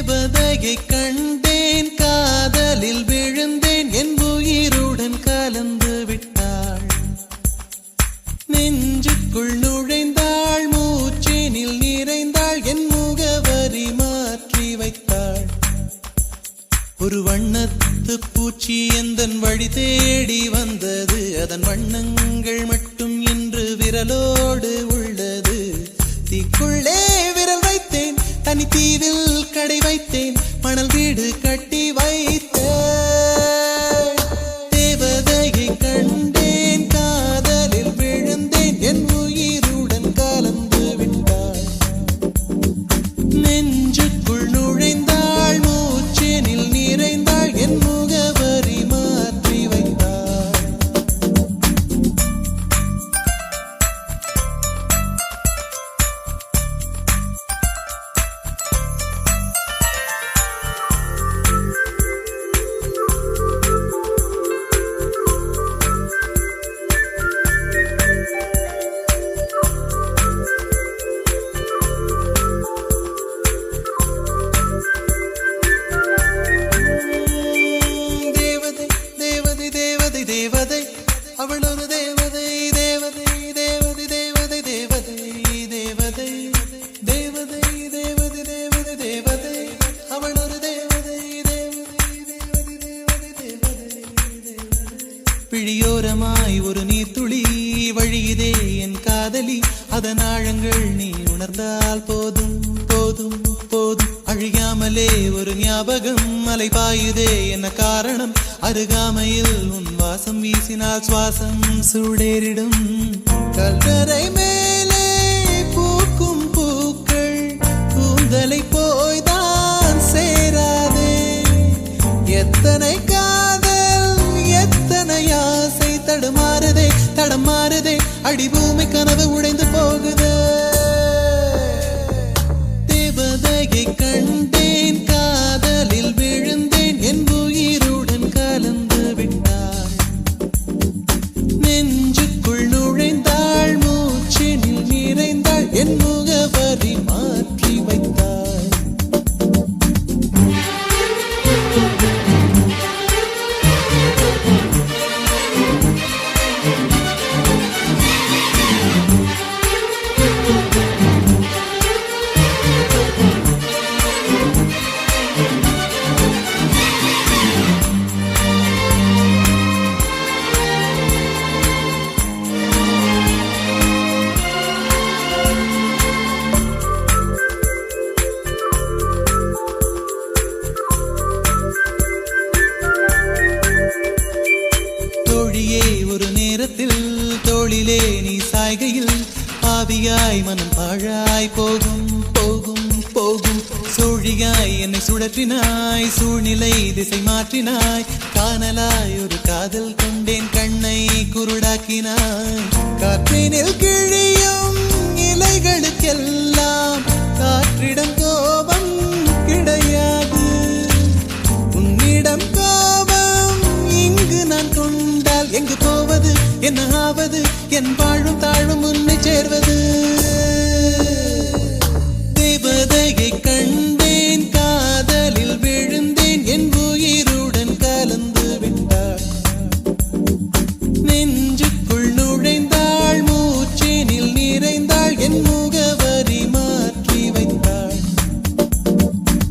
தேவதையை கண்டேன், காதலில் விழுந்தேன், என் உயிருடன் கலந்து விட்டாள். நெஞ்சுக்குள் நுழைந்தாள், மூச்சேனில் நிறைந்தாள், என் முகவரி மாற்றி வைத்தாள். ஒரு வண்ணத்து பூச்சி எந்தன் வழி தேடி வந்தது, அதன் வண்ணங்கள் மட்டும் இன்று விரலோடு உள்ளது. தீக்குள்ளே விரல் வைத்தேன், தனி தீவில் கடை வைத்தேன், மணல் வீடு கட்டி வைத்தேன். தேவதையை கண்டேன், காதலில் விழுந்தேன், என் உயிருடன் கலந்து விட்டாள். நெஞ்சுக்குள் நுழைந்தாள், மூச்சேனில் நிறைந்தாள், என் முகவரி மாற்றி வைத்தாள். தேவதை அவள் ஒரு தேவதை, தேவதை தேவதை தேவதை தேவதை தேவதை தேவதை தேவதை தேவதை தேவதை அவள் ஒரு தேவதை, தேவதை தேவதை தேவதை தேவதை. பிழியோரமாய் ஒரு நீர்த்துளி வழியுதே என் காதலி, அதன் ஆழங்கள் நீ உணர்ந்தால் போதும் போதும் போதும். அழியாமலே ஒரு ஞாபகம் அலை பாயுதே, என்ன காரணம்? அருகாமையில் உன் வாசம் வீசினால் சுவாசம் சூடேறிடும். கல்லறை மேலே பூக்கும் பூக்கள் கூந்தலை போய்தான் சேராதே. எத்தனை காதல் எத்தனை ஆசை தடுமாறுதே தடமாறுதே, அடிபூமி கனவு உடைந்து போகுதே. தேவதையை கண்டேன், காதலில் விழுந்தேன், என் உயிருடன் கலந்து விட்டாள். நெஞ்சுக்குள் நுழைந்தாள், மூச்சினில் நிறைந்தாள், என் முகவரி மாற்றி வைத்தாள். ஒரு நேரத்தில் தோளிலே நீ சாய்கையில் ஆவியாய் மனம் பாழாய் போகும் போகும் போகும். சோழியாய் என்னை சுழற்றினாய், சூழ்நிலை திசை மாற்றினாய், காணலாய் ஒரு காதல் கொண்டேன், கண்ணை குருடாக்கினாய். காற்றினில் கிழியும் இலைகளுக்கெல்லாம் காற்றிடம் கோபம் கிடையாது. உன்னிடம் கோபம் இங்கு நான் கொண்டால் எங்கு போவது, என்ன ஆவது, என் வாழும் தாழும் உன்னை சேர்வது. தேவதையை கண்டேன், காதலில் விழுந்தேன், என் உயிருடன் கலந்து விட்டாள். நெஞ்சுக்குள் நுழைந்தாள், மூச்சேனில் நிறைந்தாள், என் முகவரி மாற்றி வைத்தாள்.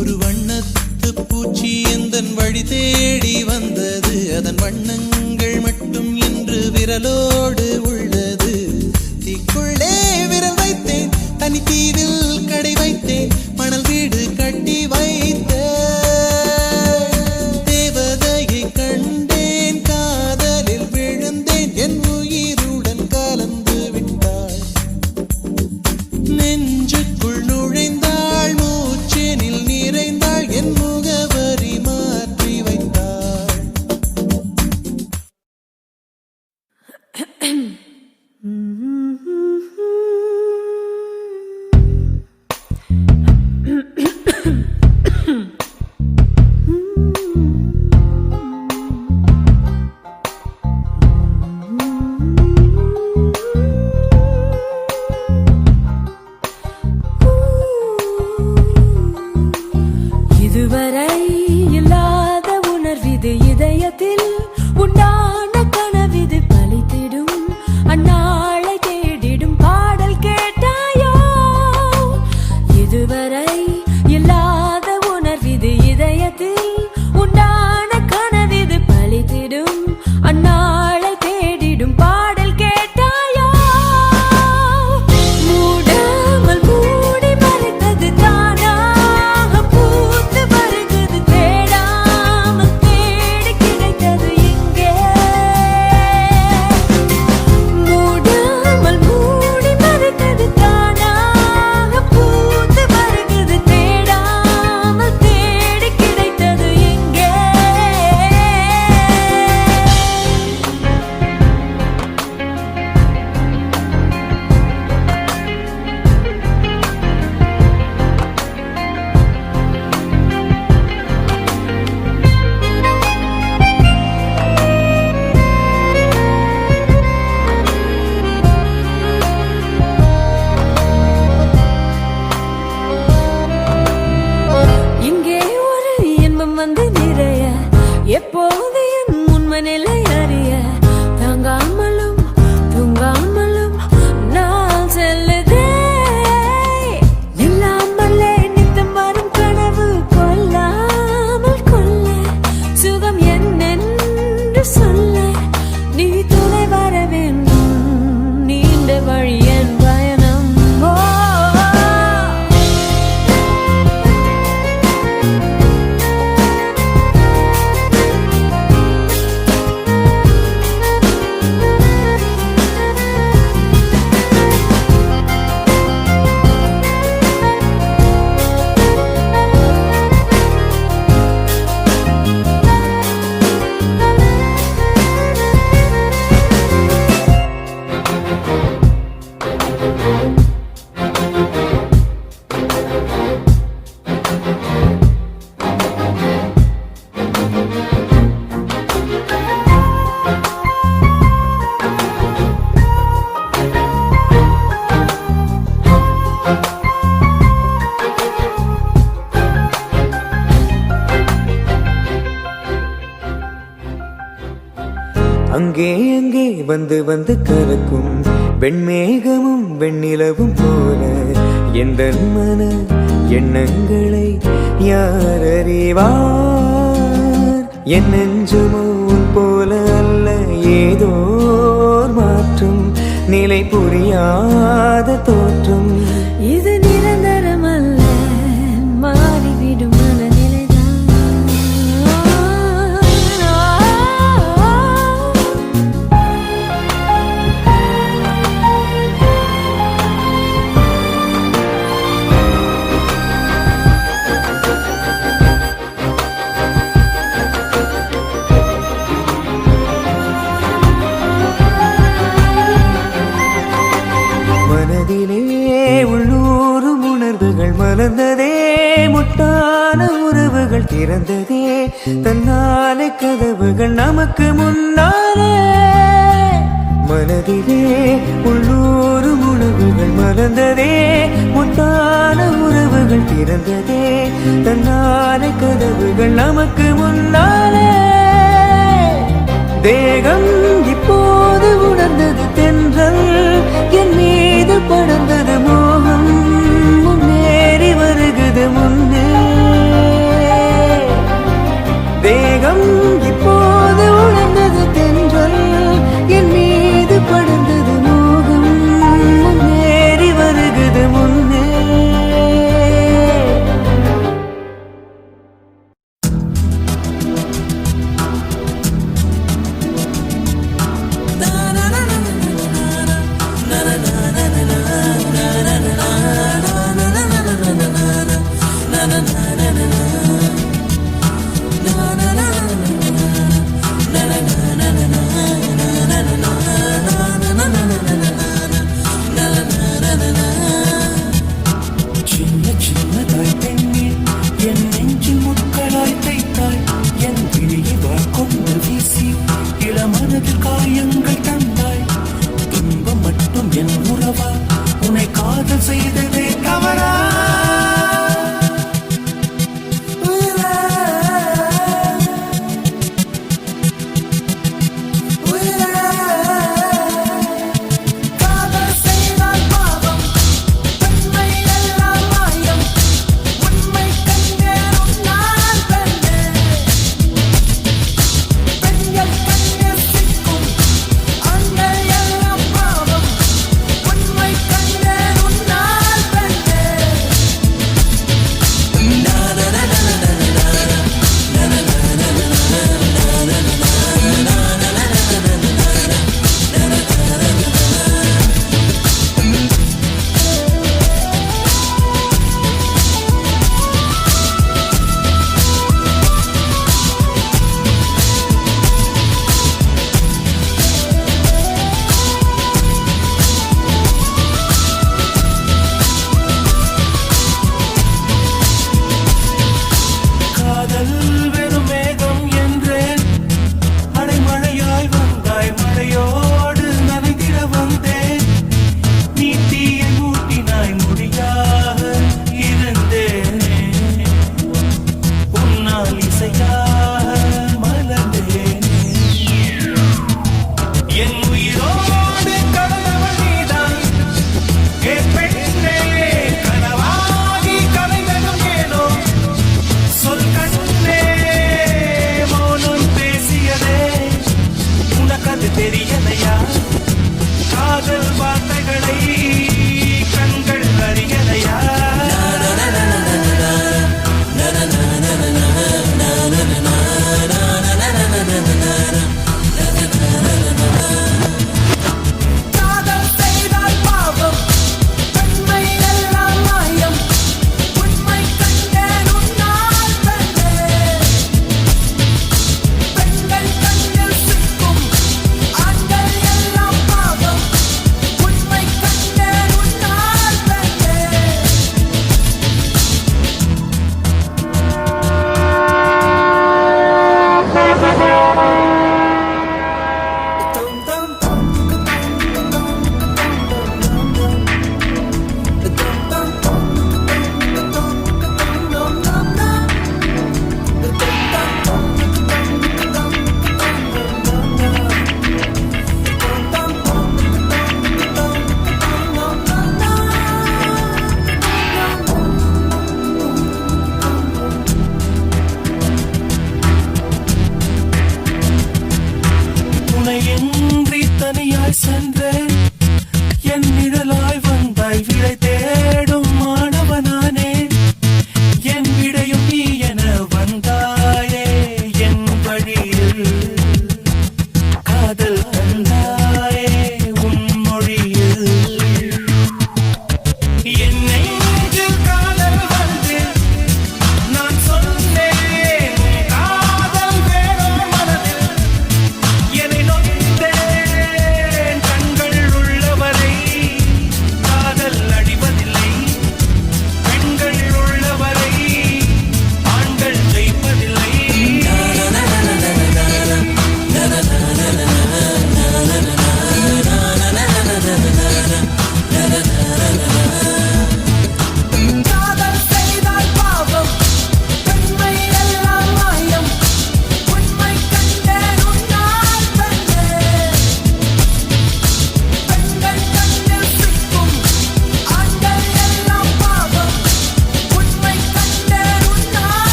ஒரு வண்ணத்து பூச்சி எந்தன் வழி தேடி வந்தது, அதன் வண்ணங்கள் மட்டும் இன்று விரலோடு உள்ளது. தீக்குள்ளே விரல் வைத்தேன், தனி தீவில் கடை வைத்தேன், மணல் வீடு கட்டி வைத்தேன். தேவதையை கண்டேன், காதலில் விழுந்தேன், என் உயிருடன் கலந்து விட்டாள். நெஞ்சுக்குள் நுழைந்தாள், மூச்சேனில் நிறைந்தாள், என் முகவரி மாற்றி வைத்தாள். அங்கே அங்கே வந்து வந்து கலக்கும் வெண்மேகமும் வெண்ணிலவும் போல எந்த மன எண்ணங்களை யார் அறிவார்? என் நெஞ்சுமோ உன் போல அல்ல, ஏதோ மாற்றம், நிலை புரியாத தோற்றம். இது நிரந்தரம் அல்ல, மாறிவிடும் மனநிலைதான். மனதிலே உள்ளூரும் உணர்வுகள் மலர்ந்ததே, முட்டான உறவுகள் திறந்ததே, தன்னாலே கதவுகள் நமக்கு முன்னாலே. மனதிலே உள்ளூரும் உணர்வுகள் மலர்ந்ததே, முட்டான உறவுகள் திறந்ததே, தன்னாலே கதவுகள் நமக்கு முன்னாலே. தேகம் இப்போது உணர்ந்தது தென்றல், என் மீது படர்ந்தது மோகம், முன்னேறி வருகுது முன்னே. தேகம் இப்போது உணர்ந்தது தென்றல், என் மீது படர்ந்தது மோகம், முன்னேறி வருகுது முன்னே. na na na na na na na na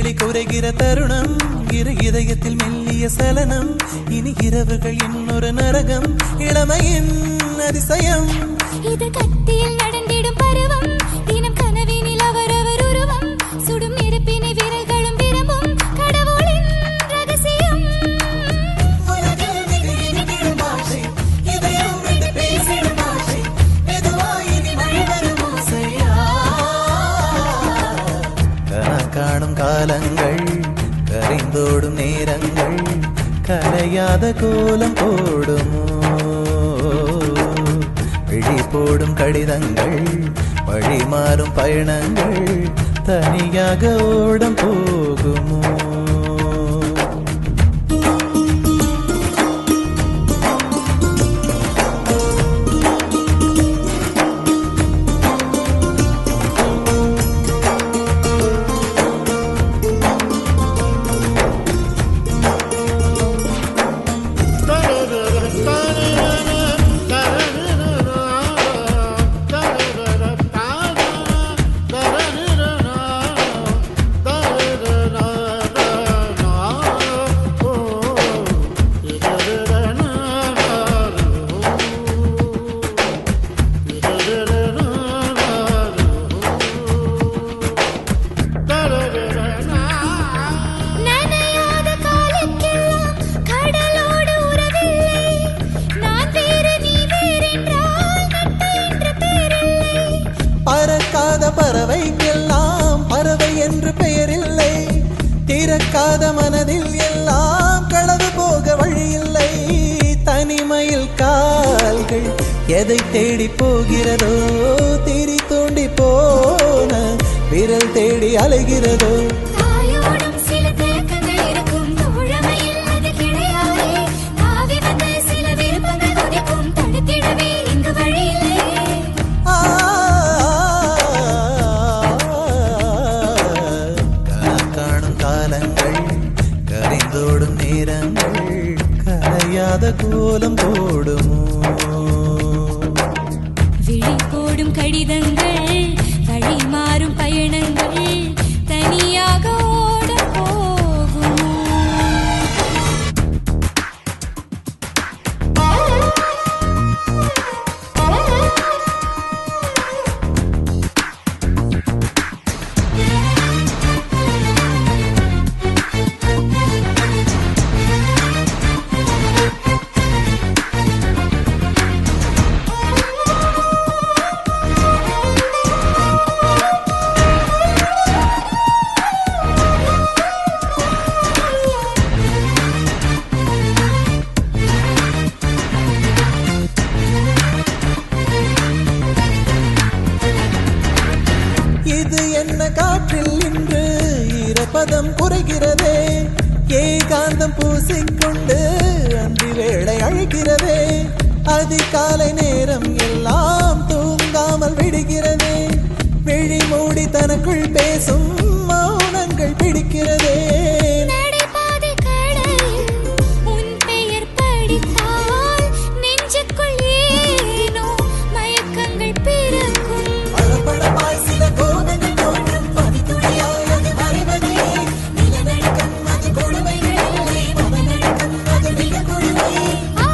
இடைவெளி குறைகிற தருணம், இரு இதயத்தில் மெல்லிய சலனம், இனி இரவுகள் இன்னொரு நரகம், இளமையின் அதிசயம். இது கத்தியில் நடந்திடும் பருவம், தினம் கனவினில் அவரவர் உருவம், சுடும் நெருப்பினை விரல்களும் விரும்பும் கடவுளின் ரகசியம். உலகில் மிக இனிதிடும் பாஷை, இதயம் விட்டு பேசிடும் பாஷை, மெதுவாய் இனி மழை வரும் ஓசையா. காணும் காலங்கள், கரைந்தோடும் நேரங்கள், கரையாத கோலம் போடுமோ, விழி போடும் கடிதங்கள், வழி மாறும் பயணங்கள், தனியாக ஓடம் போகுமோ. நனையாத காலுக்கெல்லாம் கடலோடு உறவில்லை, நான் வேறு நீ வேறென்றால் நட்பு என்ற பேரில்லை. பறக்காத பறவைக்கெல்லாம் பறவை என்று பெயரில்லை, திறக்காத மனதில் எல்லாம் களவு போக வழியில்லை. தனிமையில் கால்கள் எதை தேடி போகிறதோ, திரி தோண்டி போன விரல் தேடி அலைகிறதோ. தாயோடும் சில தேக்கங்கள் இருக்கும், தோழமையில் அது கிடையாதே, தாவி வந்த சில விருப்பங்கள் உதிக்கும், தடுத்திடவே இங்கு வழியில்லை. ஆ, காணும் காலங்கள், கரைந்தோடும் நேரங்கள், கரையாத கோலம் போடுமோ. விழி போடும் கடிதங்கள், வழி மாறும் பயணங்கள், தனியாக ஓடப் போகுமோ. இது என்ன காற்றில் இன்று ஈரப்பதம் குறைகிறதே, ஏகாந்தம் பூசிக்கொண்டு அந்தி வேளை அழைக்கிறதே, அதிகாலை நேரம் எல்லாம் தூங்காமல் விடுகிறதே, விழி மூடி தனக்குள் பேசும் மௌனங்கள் பிடிக்கிறதே. நடைபாதை கடலில் உன் பெயர் படித்தால் நெஞ்சுக்குள் ஏனோ மயக்கங்கள் பிறக்கும். படபடப்பாய் சில கோபங்கள் தோன்றும், பதித்துளியாய் அது மறைவதே, நிலநடுக்கம் அது கொடுமைகளில்லை, மனநடுக்கம் அது மிக கொடுமை. ஆ,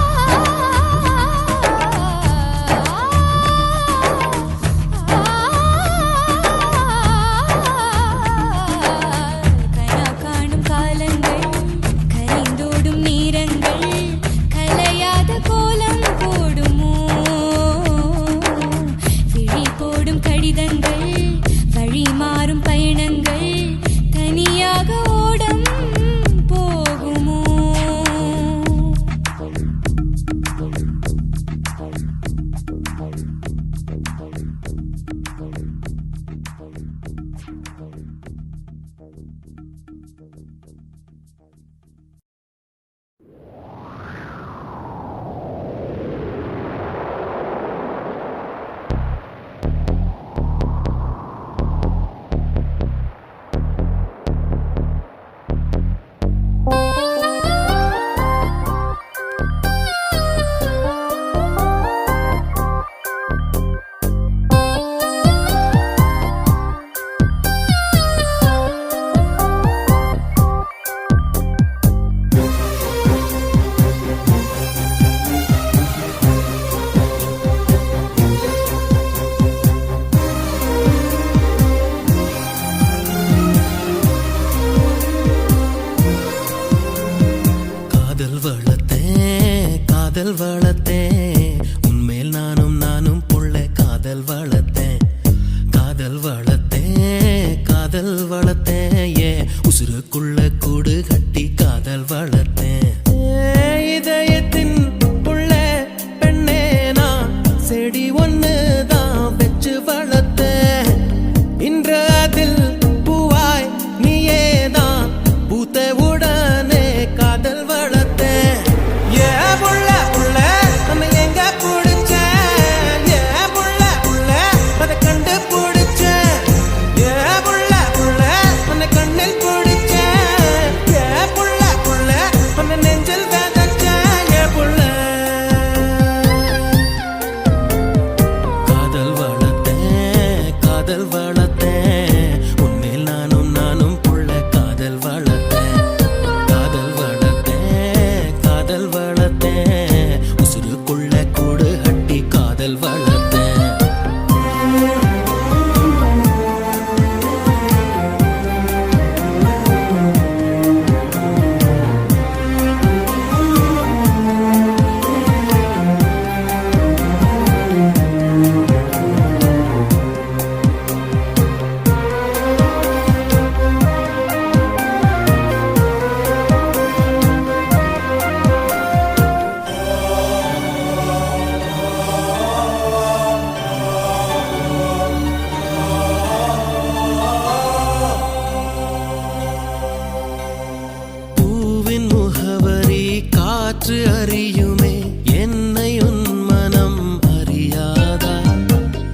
காற்று அறியுமே என்னை உன் மனம் அறியாதா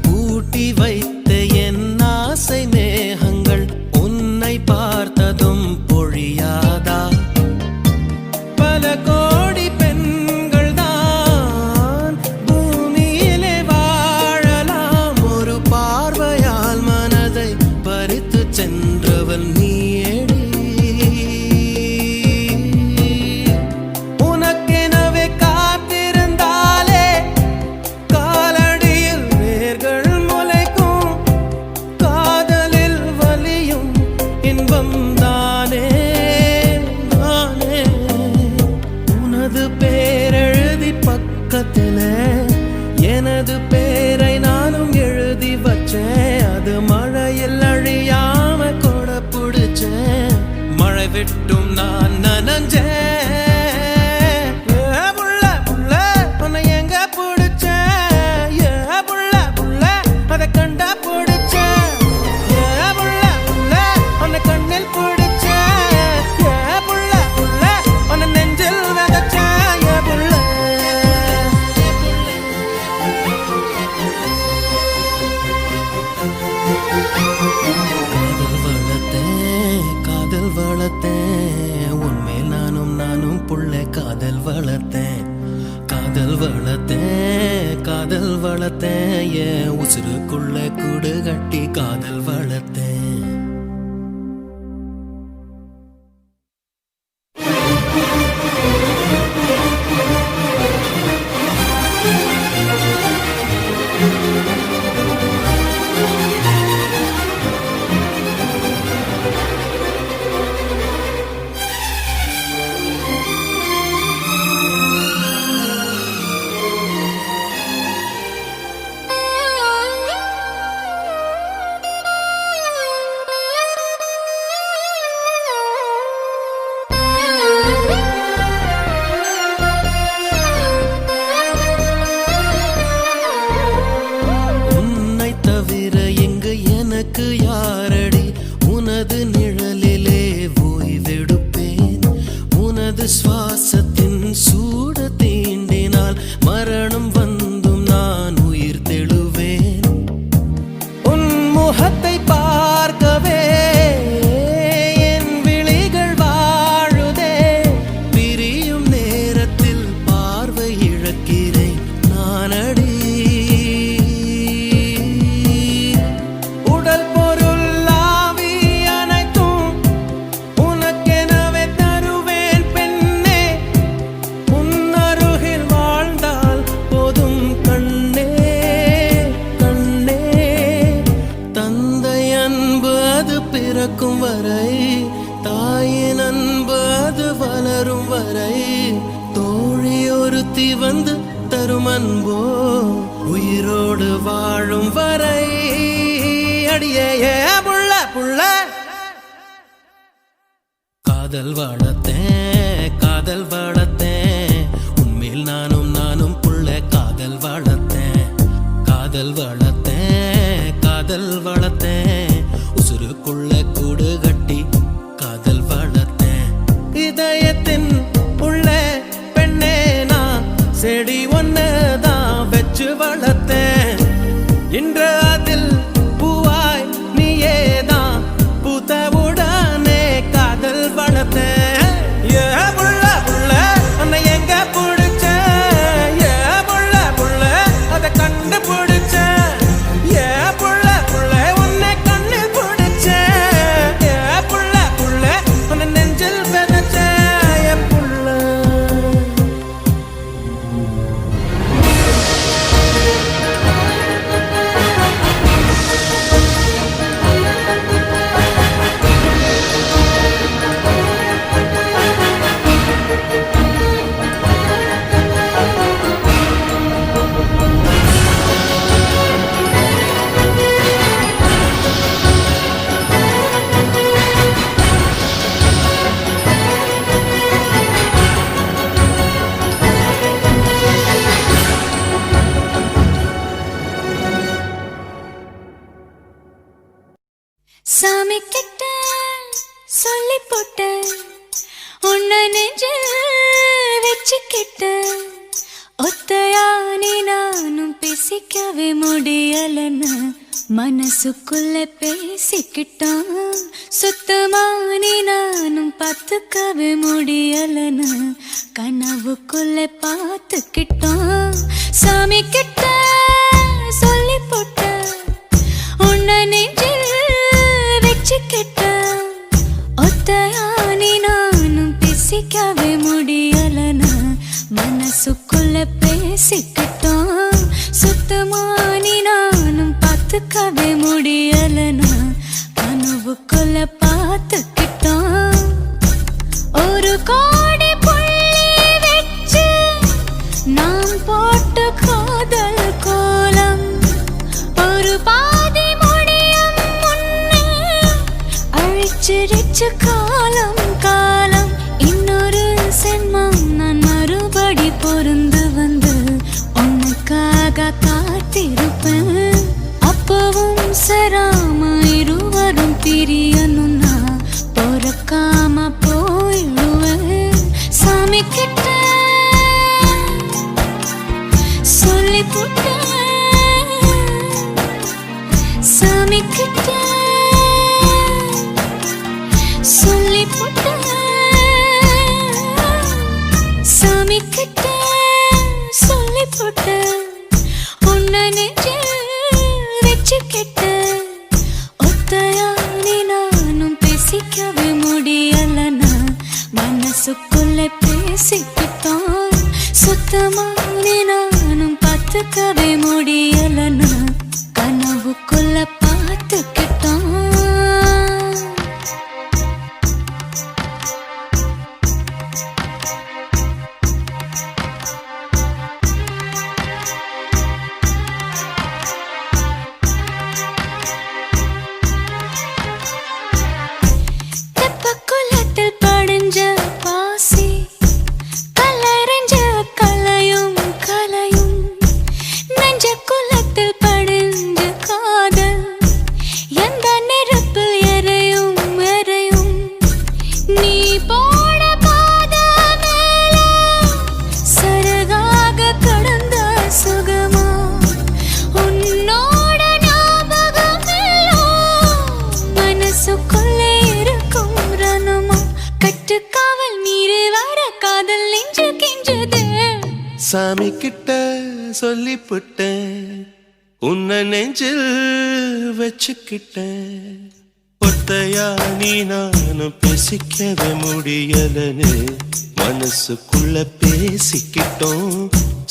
கூட்டி வைத்த என் ஆசை மேகங்கள் உன்னை பார்த்ததும் பொழியாதா பல கோடி பெண்கள் தான் பூமியிலே வாழலாம் ஒரு பார்வையால் மனதை பறித்து சென்றவள் நீயேடி உனக்கெனவே காத்திருந்தாலே காலடியில் வேர்கள் முளைக்கும் காதலில் வலியும் இன்பம் தானே நானே உனது பேரெழுதி பக்கத்துல எனது பேரை நானும் எழுதி வச்சேன் அது மழையில் அழியாம கொட பிடிச்சேன் மழை விட்டும் நான் நனஞ்சேன் ஏ புள்ள புள்ள உன்னை எங்க பிடிச்சேன் ஏ புள்ள புள்ள அதை கண்டா பிடிச்சேன் ஏ புள்ள புள்ள உன்னை கண்ணில் பிடிச்சேன் ஏ புள்ள புள்ள உன்னை நெஞ்சில் விதைச்சேன் ஏ புள்ள காதல் வளர்த்தேன் உன்மேல் நானும் புள்ள காதல் வளர்த்தேன் காதல் வளர்த்தேன் என் உசுருக்குள்ள கூடு கட்டி காதல் வளர்த்தேன் உன்னை தவிர எங்கு எனக்கு யாரடி உனது நிழலிலே ஓய்வெடுப்பேன் உனது சுவாசத்தின் சூட தீண்டினால் மரணம் வந்தும் நான் உயிர் தெழுவேன் உன் முகத்தை பார்க்கவே என் விழிகள் வாழுதே பிரியும் நேரத்தில் பார்வை இழக்கிறேன் நானடி உடல் பொருள் ஆவி அனைத்தும் உனக்கெனவே தருவேன் பெண்ணே உன் அருகில் வாழ்ந்தால் போதும் கண்ணே கண்ணே தந்தை அன்பு அது பிறக்கும் வரை தாயின் அன்பு அது வளரும் வரை தோழி ஒருத்தி வந்து தரும் அன்போ உயிரோடு வாழும் வரை அடியே ஏ புள்ள புள்ள காதல் வளர்த்தேன் உன்மேல் நானும் புள்ள காதல் வளர்த்தேன் உசுருக்குள்ள கூடு கட்டி காதல் வளர்த்தேன் இதயத்தின் உள்ள பெண்ணே நான் செடி ஒன்னதான் வச்சு வளர்த்தேன் இன்று அதில் பூவாய் நீயேதான் பூத்தவுடனே காதல் வளர்த்தேன் ஏ புள்ள புள்ள உன்னை எங்க பிடிச்சேன் ஏ புள்ள புள்ள அதை கண்டு பிடிச்சேன் ஏ புள்ள புள்ள உன்னை கண்ணு பிடிச்சேன் ஏ புள்ள புள்ள உன்னை நெஞ்சில் விதைச்சேன் ஏ புள்ள சாமி கிட்ட சொல்லி போட்ட உன்னை நெஞ்சில் வச்சுக்கிட்ட ஒத்தையானி நானும் பேசிக்கவே முடியலன்னு மனசுக்குள்ள பேசிக்கிட்டான் சுத்தமானி நானும் பார்த்துக்கவே முடியலன்னு கனவுக்குள்ள பார்த்துக்கிட்டான் சாமி கிட்ட சொல்லி போட்ட உன்னை நெஞ்சில் வச்சுக்கிட்ட ஒத்தையானி நானும் பேசிக்கவே முடியலன்னு மனசுக்குள்ள பேசிக்கிட்டோம் சுத்தமானி நானும் பார்த்துக்கவே முடியலன்னு கனவுக்குள்ள பார்த்துக்கிட்டோம் ஒரு கோடி புள்ளி வச்சு நாம் போட்ட காதல் கோலம் ஒரு பாதி முடியும் முன்னே அழிச்சிருச்சு காலம் காலம் இன்னொரு சென்மம் நான் மறுபடி பொருந்து வந்து உனக்காக காத்திருப்பேன் அப்பவும் சராம இருவரும் பிரியணும்னா பொறக்காம போயிடுவேன் சாமி கிட்ட சொல்லி போட்டேன் சாமி கிட்ட சொல்லி போட்டேன் சாமி கிட்ட சொல்லி போட்டேன் உன்னை நெஞ்சில் வச்சுக்கிட்ட ஒத்தையானி நானும் பேசிக்கவே முடியலன்னா மனசுக்குள்ள பேசிக்கிட்டோம் சுத்தமானி நானும் பார்த்துக்கவே முடியலன்னா கனவுக்குள்ள பார்த்துக்கிட்டோம் தெப்பக்குளத்தில் படிஞ்ச பாசி கலரைஞ்ச கலையும் கலையும் நெஞ்ச குளத்தில் படிஞ்ச காதல் எந்த நெருப்பில் எரையும் எரையும் நீ போட பாத மேல சருகாக கடந்த சுகமா உன்னோட ஞாபகம் மனசுக்குள்ளே இருக்கும் ரணமா கட்டுக்காவல் மீறி வர காதல் நெஞ்சு கெஞ்சது சாமி கிட்ட சொல்லி புட்டேன் உன்னை நெஞ்சில் வச்சுக்கிட்டேன் ஒத்தையா நீ நானும் பேசிக்கவே முடியலன்னு மனசுக்குள்ள பேசிக்கிட்டோம்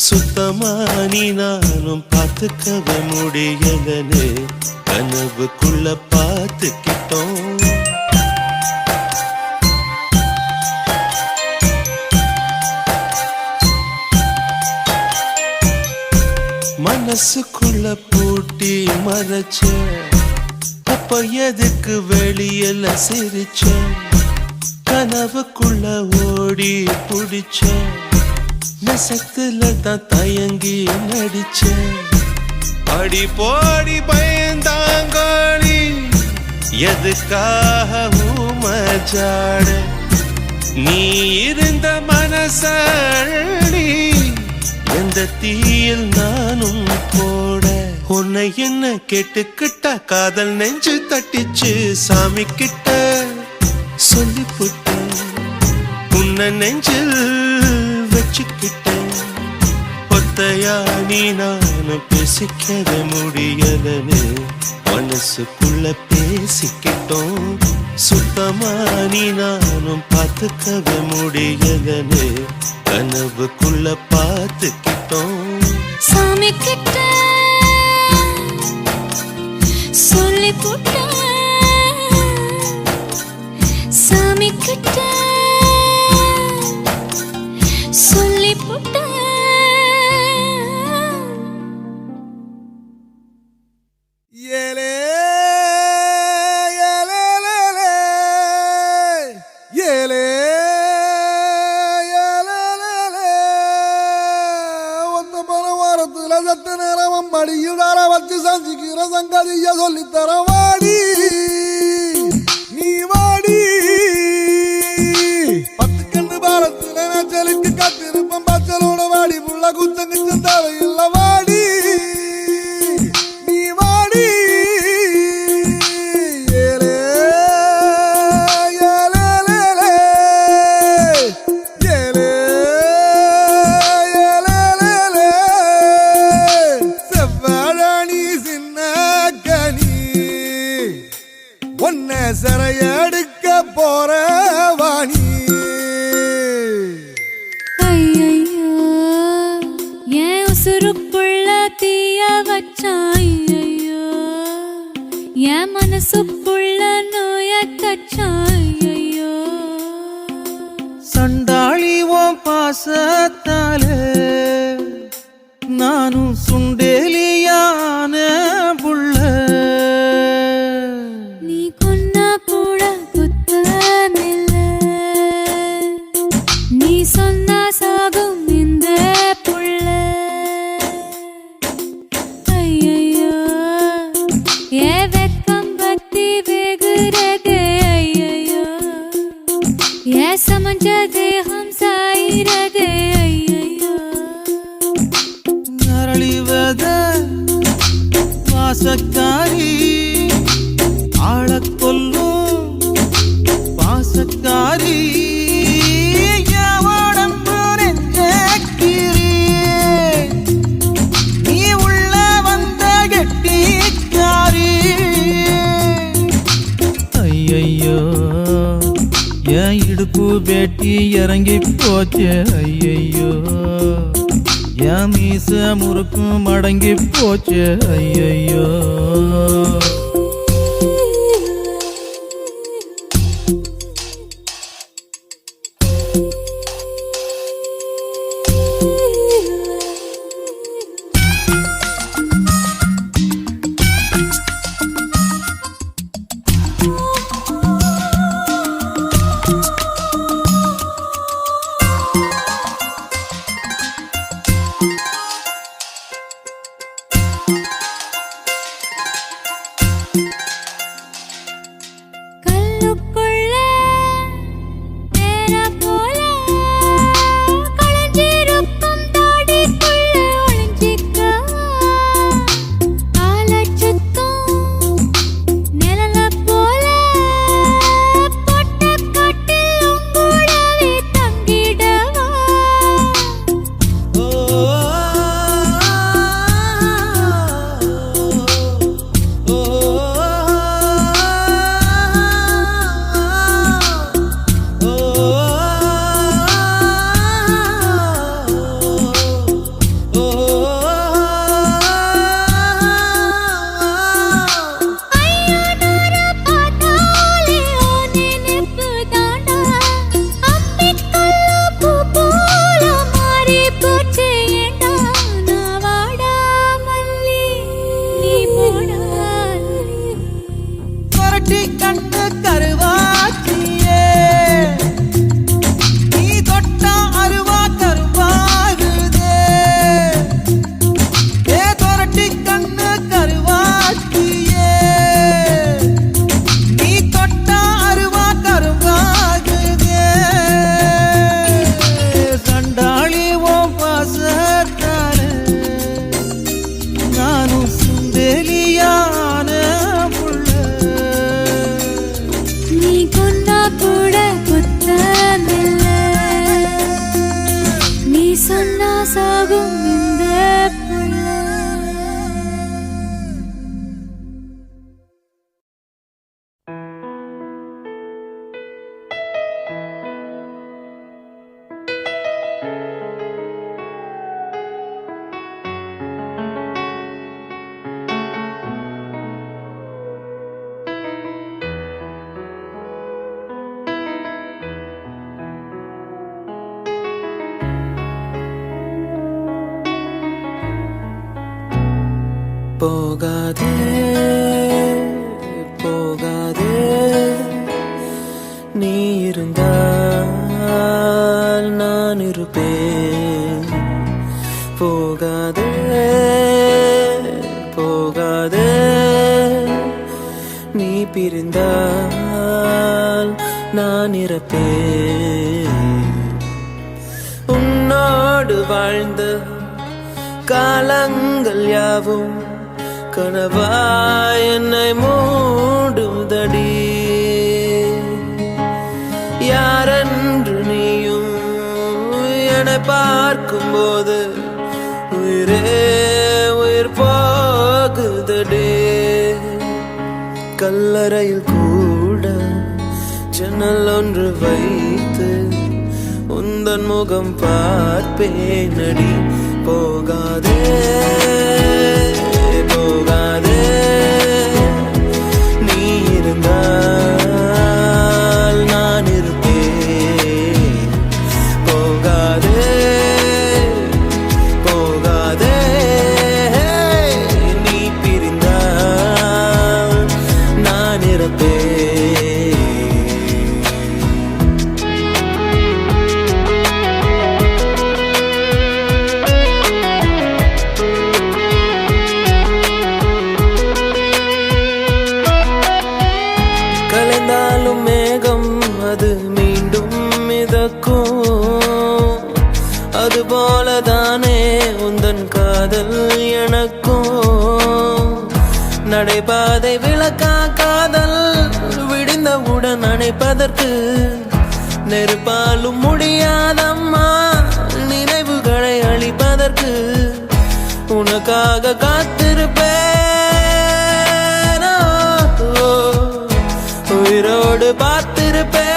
சுத்தமா நீ நானும் பார்த்துக்கவே முடியலன்னு கனவுக்குள்ள பார்த்துக்கிட்டோம் மனசுக்குள்ள பூட்டி மறைச்ச அப்ப எதுக்கு வெளியில சிரிச்ச கனவுக்குள்ள ஓடி புடிச்ச நெசத்துல தான் தயங்கி நடிச்ச அடி போடி பயந்தாங்கோடி எதுக்காக ஊமஜாட நீ இருந்த மனசடி எந்த தீயில் நானும் போட உன்னை என்ன கேட்டுக்கிட்ட காதல் நெஞ்சு தட்டிச்சு சாமி கிட்ட சொல்லி புட்டேன் உன்னை நெஞ்சில் வச்சுக்கிட்டேன் ஒத்தையா நீ நானும் பேசிக்கவே முடியலன்னு மனசுக்குள்ள பேசிக்கிட்டோம் சுத்தமா நீ நானும் பார்த்துக்கவே முடியலன்னு கனவுக்குள்ள பார்த்துக்கிட்டோம் சாமி கிட்ட சொல்லி போட்டேன் சாமி கிட்ட சொல்லி போட்டேன் ஏலே ஏலே ஏலே ஒத்த பரவாரத்துல சத்த நேரம் மடியுடார வச்சு சஞ்சிக்கிற சங்கதிய சொல்லித்தர வாடி நீ வாடி 10 கண்டு பாலத்துல நச்சலுக்கு கத்துற தேவையில்லை வாடி நீ வாடி ஏலே ஏலே ஏலே ஏலே செவ்வாழாணி சின்ன கனி ஒன்ன சிறையெடுக்க போற வாணி ஐயையோ என் உசுருக்குள்ள தீய வச்சான் ஐயையோ என் மனசுக்குள்ள நோய தச்சான் ஐயையோ சண்டாளி உன் பாசத்தாலே நானும் சுண்டேலியான புள்ள நீ கொன்னா கூட குத்தமில்ல நீ சொன்னா சாகும் இந்த புள்ள ஐயையோ ஏ வெக்கம் பத்தி வெகுரதே ஐயையோ ஏ சமஞ்ச தேகம் சாயிரதே ஐயையோ அரளிவத வாசக்காரி ஆளக் கொல்லும் பாசக்காரி என் உடம்பு நெஞ்சக்கிரி. நீ உள்ள வந்த கெட்டிக்காரி ஐயையோ என் இடுப்பு வேட்டி இறங்கி போச்சு ஐயையோ என் மீச முறுக்கும் மடங்கி போச்சு ஐயையோ கல்லுக்குள்ள நேரா போல களைஞ்சிருக்கும் தாடிக்குள்ள ஒளிஞ்சிக்கவா ஆளச் சுத்தும் நிழல போல பொட்டக்காட்டில் உங்கூடவே தங்கிடவா ஐயானோர பார்த்தாலே ஓ நினைப்பு தாண்டா அம்பிக்கல்ல பூ போல மாறி போச்சு ஏண்டா நான் வாடா மல்லி நீ போடா கொரட்டி கண்ணு கருவாச்சியே நீ தொட்டா அருவா கருவாகுதே ஏ கொரட்டி கண்ணு கருவாச்சியே நீ தொட்டா அருவா கருவாகுதே சண்டாளி உன் பாசத்தாலே நானும் சுண்டேலியான புள்ள நீ கொன்னா கூட குத்தமில்ல நீ சொன்னா சாகும் இந்த புள்ள போகாதே போகாதே நீ இருந்தால் நான் இருப்பேன் போகாதே போகாதே நீ பிரிந்தால் நான் இறப்பேன் உன்னோடு வாழ்ந்த காலங்கள் யாவும் கனவாய் என்னை மூடுதடி. யாரென்று நீயும் என்னை பார்க்கும்போது உயிரே உயிர் போகுதடி. கல்லறையில் கூட ஜன்னல் ஒன்று வைத்து உந்தன் முகம் பார்ப்பேனடி. போகாதே போகாதே, நீ இருந்தால் நான் இருப்பேன். போகாதே போகாதே, நீ பிரிந்தால் நான் இருப்பேன். கலைந்தாலும் மேகம் அது மீண்டும் மிதக்கும். அதுபோலதானே உந்தன் காதல் எனக்கும். நடைபாதை விளக்கா காதல் விடிந்தவுடன் அணைப்பதற்கு நெருப்பாலும் முடியாதம்மா நினைவுகளை அழிப்பதற்கு. உனக்காக காத்திருப்பேன், உயிரோடு பார்த்திருப்பேன்.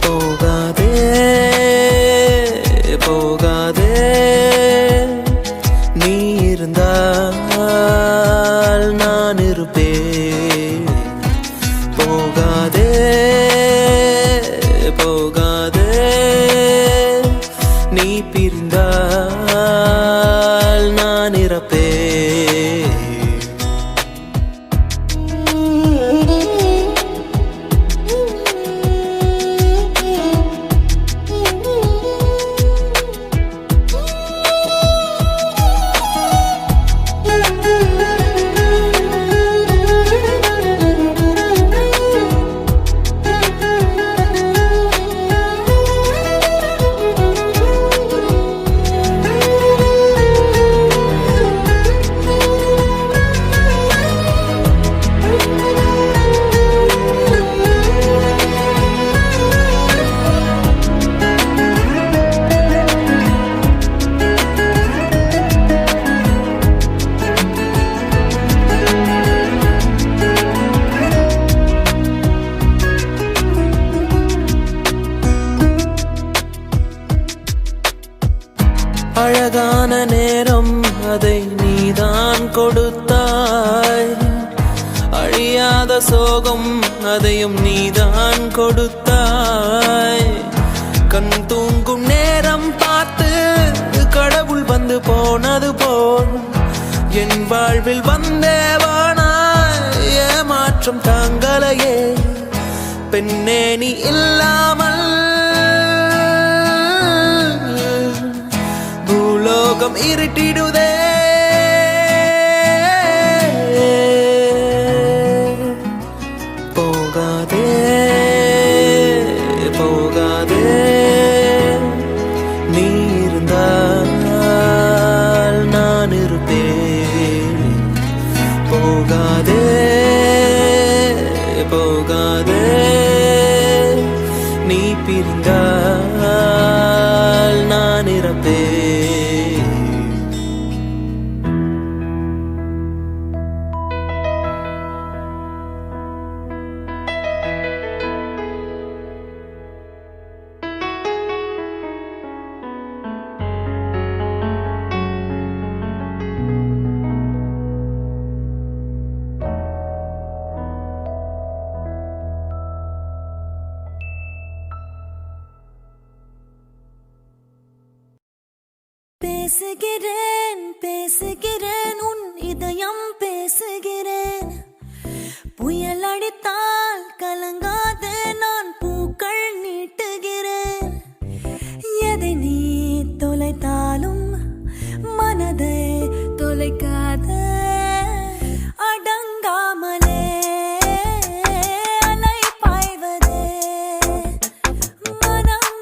போகாதே போகாதே, நீ இருந்தால் நான் இருப்பேன். போகாதே போகாதே, நீ பிரிந்தால் நான் இறப்பேன். அழகான நேரம் அதை நீதான் கொடுத்தாய். அழியாத சோகம் அதையும் நீதான் கொடுத்தாய். கண் தூங்கும் நேரம் பார்த்து கடவுள் வந்து போனது போல் என் வாழ்வில் வந்தேவானா ஏமாற்றம் தாங்களையே. பெண்ணே நீ இல்லாமல் பூலோகம் இருட்டிடுதே. போகாதே போகாதே, நீ இருந்தால் நான் இருப்பேன். போகாதே போகாதே, நீ பிரிந்தால் நான் இறப்பேன். பேசுகிறேன் பேசுகிறேன் உன் இதயம் பேசுகிறேன். புயல் அடித்தால் கலங்காது நான் பூக்கள் நீட்டுகிறேன். எதை நீ தொலைத்தாலும் மனதை தொலைக்காத. அடங்காமலே அலை பாய்வதே மனம்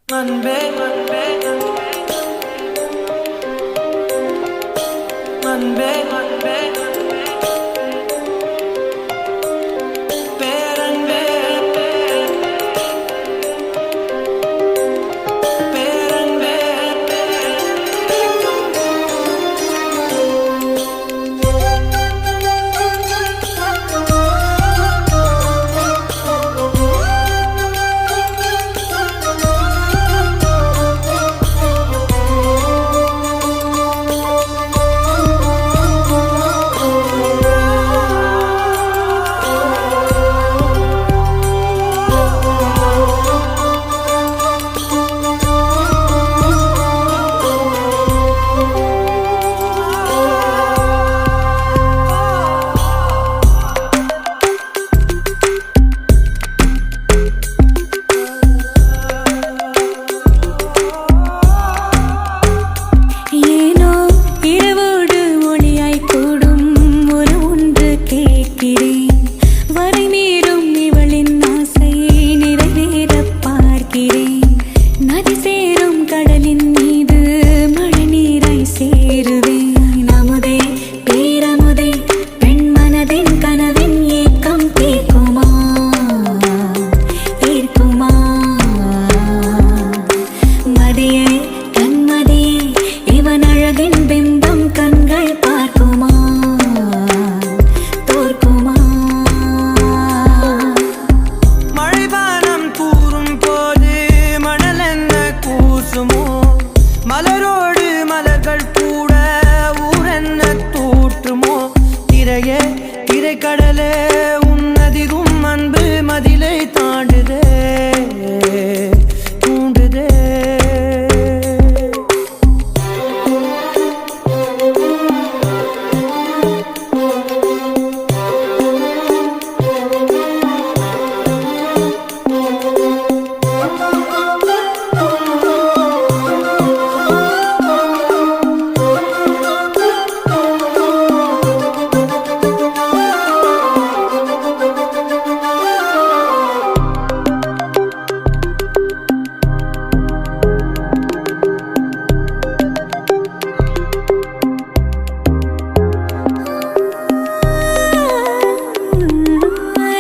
அன்பே அன்பே அன்பே அன்பே பேரன்பே பேரன்பே ஏனோ இரவோடு ஒளியாய் கூடும் ஒரு ஒன்று கேட்கிறேன் வரை மீறும் இவளின் ஆசையை நிறைவேற பார்க்கிறேன் நதி சேரும் கடலின் மீது மழை நீராய் சேருவேன் அமுதே பேரமுதே பெண் மனதின் கனவின் ஏக்கம் கேட்குமா ஏற்குமா மதியே கண்மதியே இவன் அழகின் பிம்பம் கண்கள் பார்க்குமா தோற்குமா மழைவானம் கூறும் போது மணல் என்ன கூசுமோ மலரோடு மலர்கள் கூட ஊரென்ன தூற்றுமோ திரையே திரைக்கடலே உன்னதிகும் அன்பு மதிலை தாண்டுதே தூண்டுதே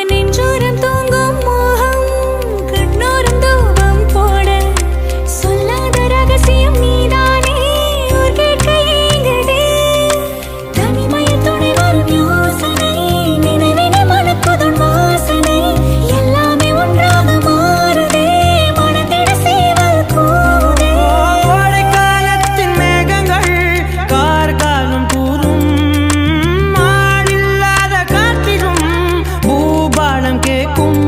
நெஞ்சோரம் தூங்கும் மோகம் கண்ணோரம் தூவம் போட சொல்லாத ரகசியம் நீதானே ஊர் கேட்க ஏங்குதே தனிமையில் துணை வரும் யோசனை நினைவினை மணக்குதும் வாசனை எல்லாமே ஒன்றாக மாறுதே மனதிட சேவல் கூடுதே கோடைக்காலத்தின் மேகங்கள் கார்காலம் கூறும் மாடில்லாத காற்றிலும் பூபாலம் கேட்கும்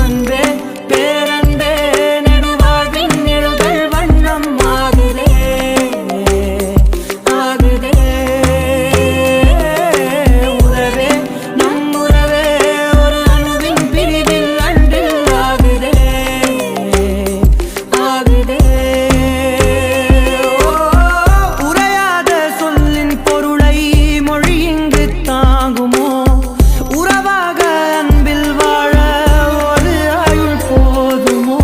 அன்பே பேரன்பே நெடுவாழ்வின் நிழல்கள் வண்ணம் ஆகுதே ஆகுதே உறவே நம் உறவே ஒரு அணுவின் பிரிவில் அன்பில் ஆகுதே ஆகுதே உரையாத சொல்லின் பொருளை மொழி இங்கு தாங்குமோ உறவாக அன்பில் வாழ ஒரு ஆயுள் போதுமோ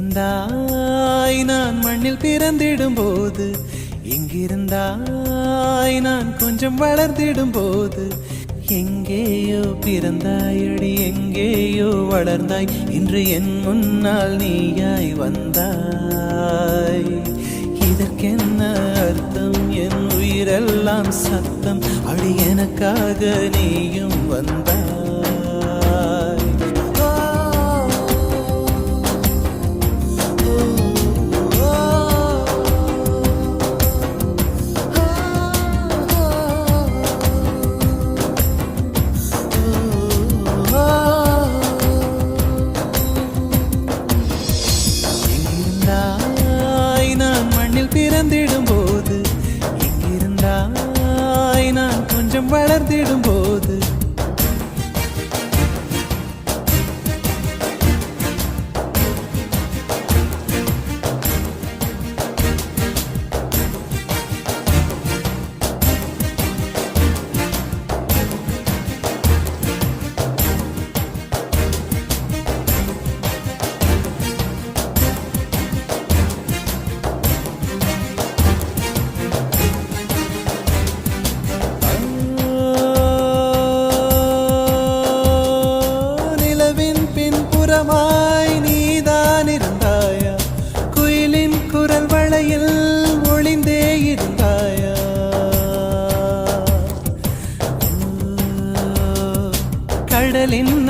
எங்கிருந்தாய் நான் மண்ணில் பிறந்திடும் போது எங்கிருந்தாய் நான் கொஞ்சம் வளர்ந்திடும் போது எங்கேயோ பிறந்தாயடி எங்கேயோ வளர்ந்தாய் இன்று என் முன்னால் நீயாய் வந்தாய் இதற்கென்ன அர்த்தம் என் உயிரெல்லாம் சத்தம் அடி எனக்காக நீயும் வந்தாய்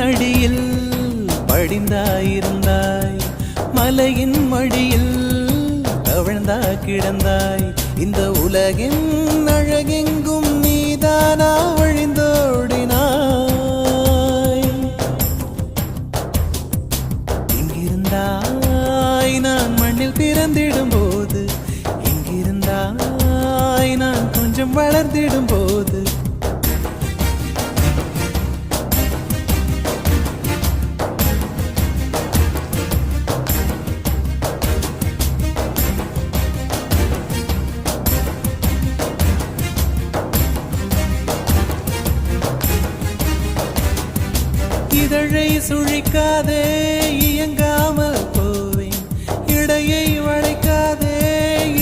அடியில் படிந்தாயிருந்தாய், மலையின் மடியில் தவழ்ந்தா கிடந்தாய். இந்த உலகின் அழகெங்கும் நீதானா வழிந்தோடினாய். எங்கிருந்தாய் நான் மண்ணில் பிறந்திடும் போது, எங்கிருந்தாய் நான் கொஞ்சம் வளர்ந்திடும் போது. இதழை சுழிக்காதே இயங்காமல் போவேன், இடையை வளைக்காதே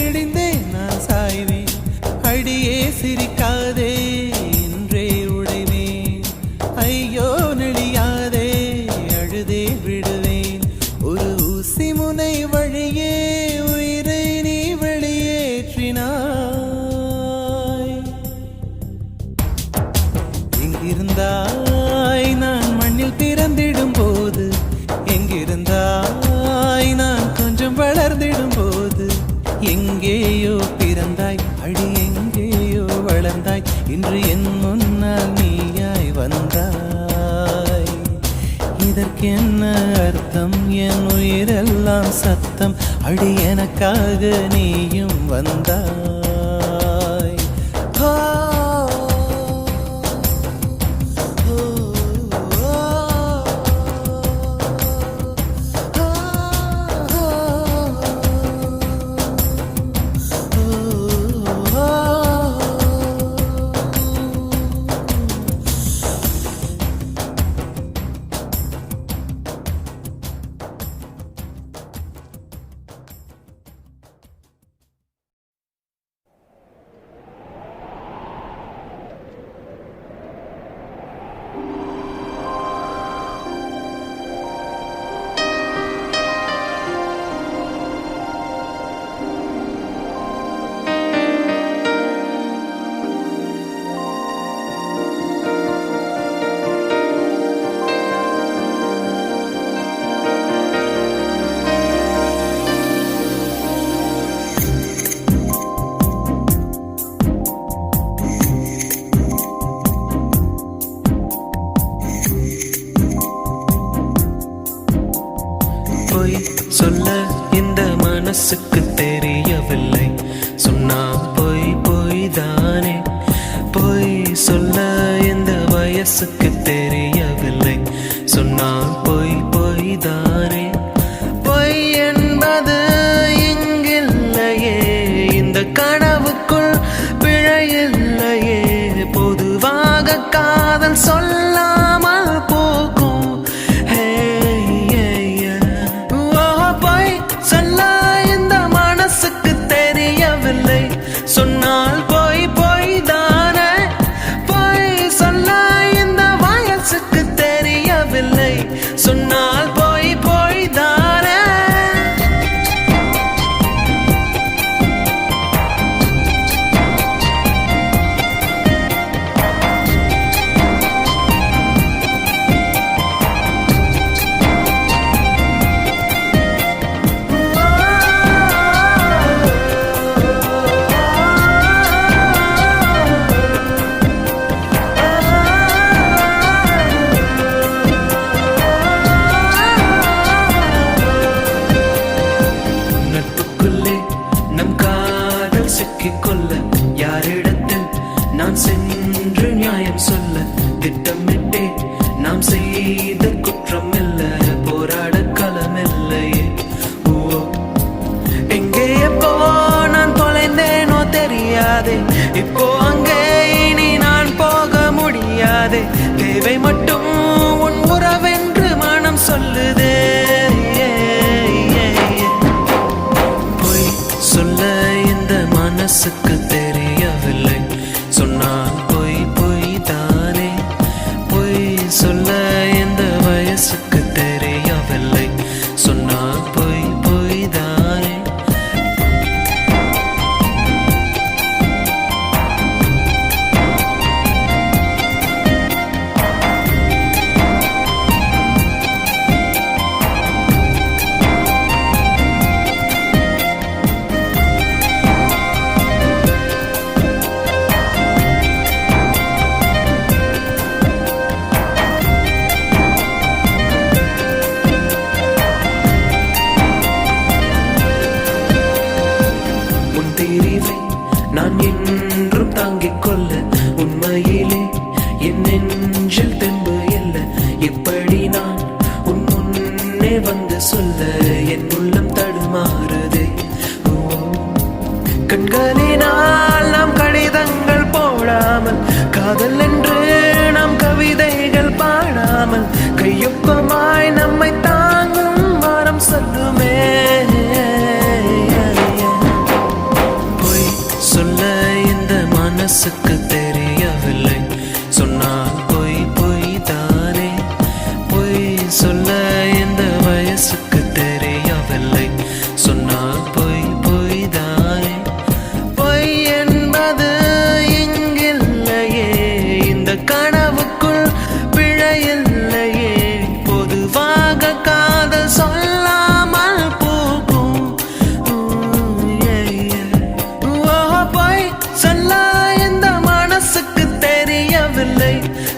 இடிந்தே நான் சாய்வேன். அடியே சிரிக்காதே என்றே உடைவேன், ஐயோ நெளியாதே அழுதே விடுவேன். ஒரு ஊசி முனை வழியே உயிரை நீ வெளியேற்றினாய். எங்கிருந்தாய் நான் மண்ணில் பிறந்திடும் போது, எங்கிருந்தாய் நான் கொஞ்சம் வளர்ந்திடும் போது. எங்கேயோ பிறந்தாய் அடி எங்கேயோ வளர்ந்தாய், இன்று என் முன்னால் நீயாய் வந்தாய். இதற்கென்ன அர்த்தம், என் உயிரெல்லாம் சத்தம், அடி எனக்காக நீயும் வந்தாய். ஆ பொய் சொல்ல இந்த மனசுக்கு தெரியவில்லை, சொன்னா பொய் பொய் தானே. பொய் சொல்ல இந்த வயசுக்கு தெரியவில்லை, சொன்னா பொய் பொய் தானே. பொய் என்பது இங்கில்லையே, இந்த கனவுக்குள் பிழையில்லையே. பொதுவாக காதல் சொல்லாமல் போகும். சொன்னால் பொய் பொய் தானே. பொய் சொல்ல இந்த வயசுக்கு தெரியவில்லை, சொன்னால் பொய் பொய் தானே. சொல்ல என் உள்ளம் தடுமாறுதே. கண்களினால் நாம் கடிதங்கள் போடாமல், காதல் என்று நாம் கவிதைகள் பாடாமல், கையொப்பமாய் நம்மை தாங்கும் வாரம் சொல்லுமே. பொய் சொல்ல இந்த மனசுக்கு தெரியவில்லை, சொன்னால் பொய் பொய் தானே. பொய் சொல்ல இந்த வயசுக்கு தெரியவில்லை, சொன்னால் பொய் பொய் தானே. பொய் என்பது இங்கில்லையே, இந்த கனவுக்குள் பிழையில்லையே. பொதுவாக காதல் சொல்லாமல் போகும். பொய் சொல்ல இந்த மனசுக்கு தெரியவில்லை,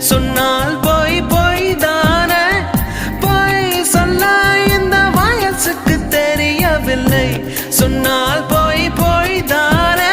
சொன்னால் பொய் பொய் தானே. பொய் சொல்ல இந்த வயசுக்கு தெரியவில்லை, சொன்னால் பொய் பொய் தானே.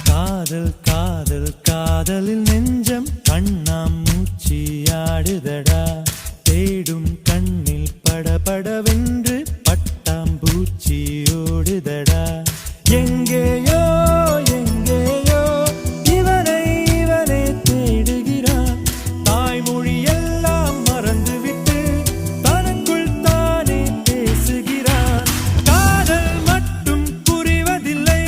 காதல் காதல் காதலில் நெஞ்சம் கண்ணாமூச்சியாடுதடா. தேடும் கண்ணில் படபடவென்று பட்டாம்பூச்சி ஓடுதடா. எங்கேயோ எங்கேயோ இவனை இவனே தேடுகிறான். தாய்மொழி எல்லாம் மறந்துவிட்டு தனக்குள் தானே பேசுகிறான். காதல் மட்டும் புரிவதில்லை,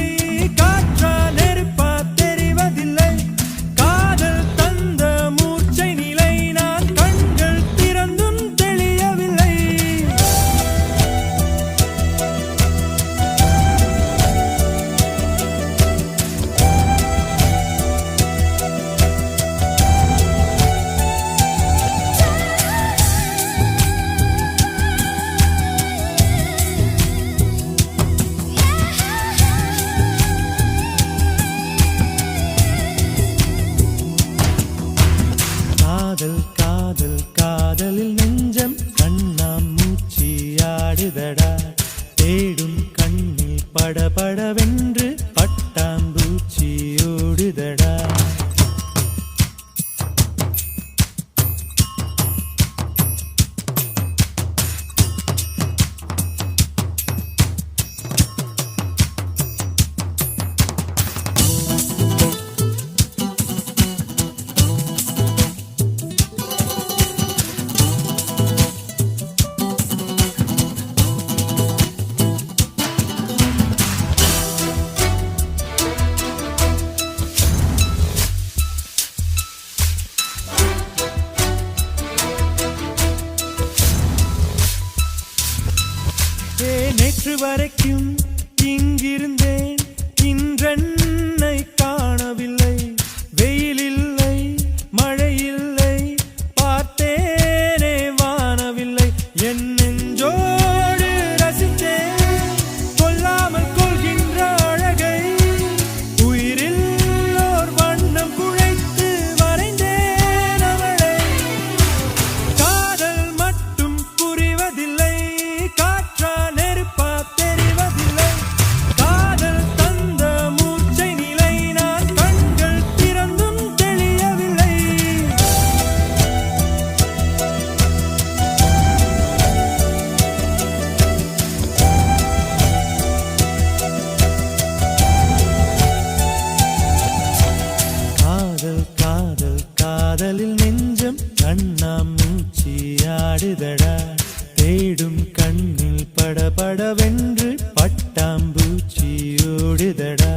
காற்றா நெருப்பா தெரிவதில்லை. காதல் தந்த மூர்ச்சை நிலை நான் கண்கள் திறந்தும் தெளியவில்லை. காதல் காதல் காதலில் நெஞ்சம் கண்ணாமூச்சியாடுதடா. தேடும் கண்ணில் படபடவென்று பட்டாம்பூச்சி ஓடுதடா. நேற்று வரைக்கும் இங்கிருந்தேன், இன்றென்னை காணவில்லை. வெயில் இல்லை மழை இல்லை, பார்த்தேனே வானவில்லை. என் நெஞ்சோடு ரசித்தேன் கொல்லாமல் கொள்கின்ற அழகை. உயிரில் ஓர் வண்ணம் குழைத்து வரைந்தேன் அவளை. காதல் மட்டும் புரிவதில்லை, காற்றா நெருப்பா தெரிவதில்லை. காதல் தந்த மூர்ச்சை நிலை நான் கண்கள் திறந்தும் தெளியவில்லை. படபடவென்று பட்டாம்பூச்சி ஓடுதடா.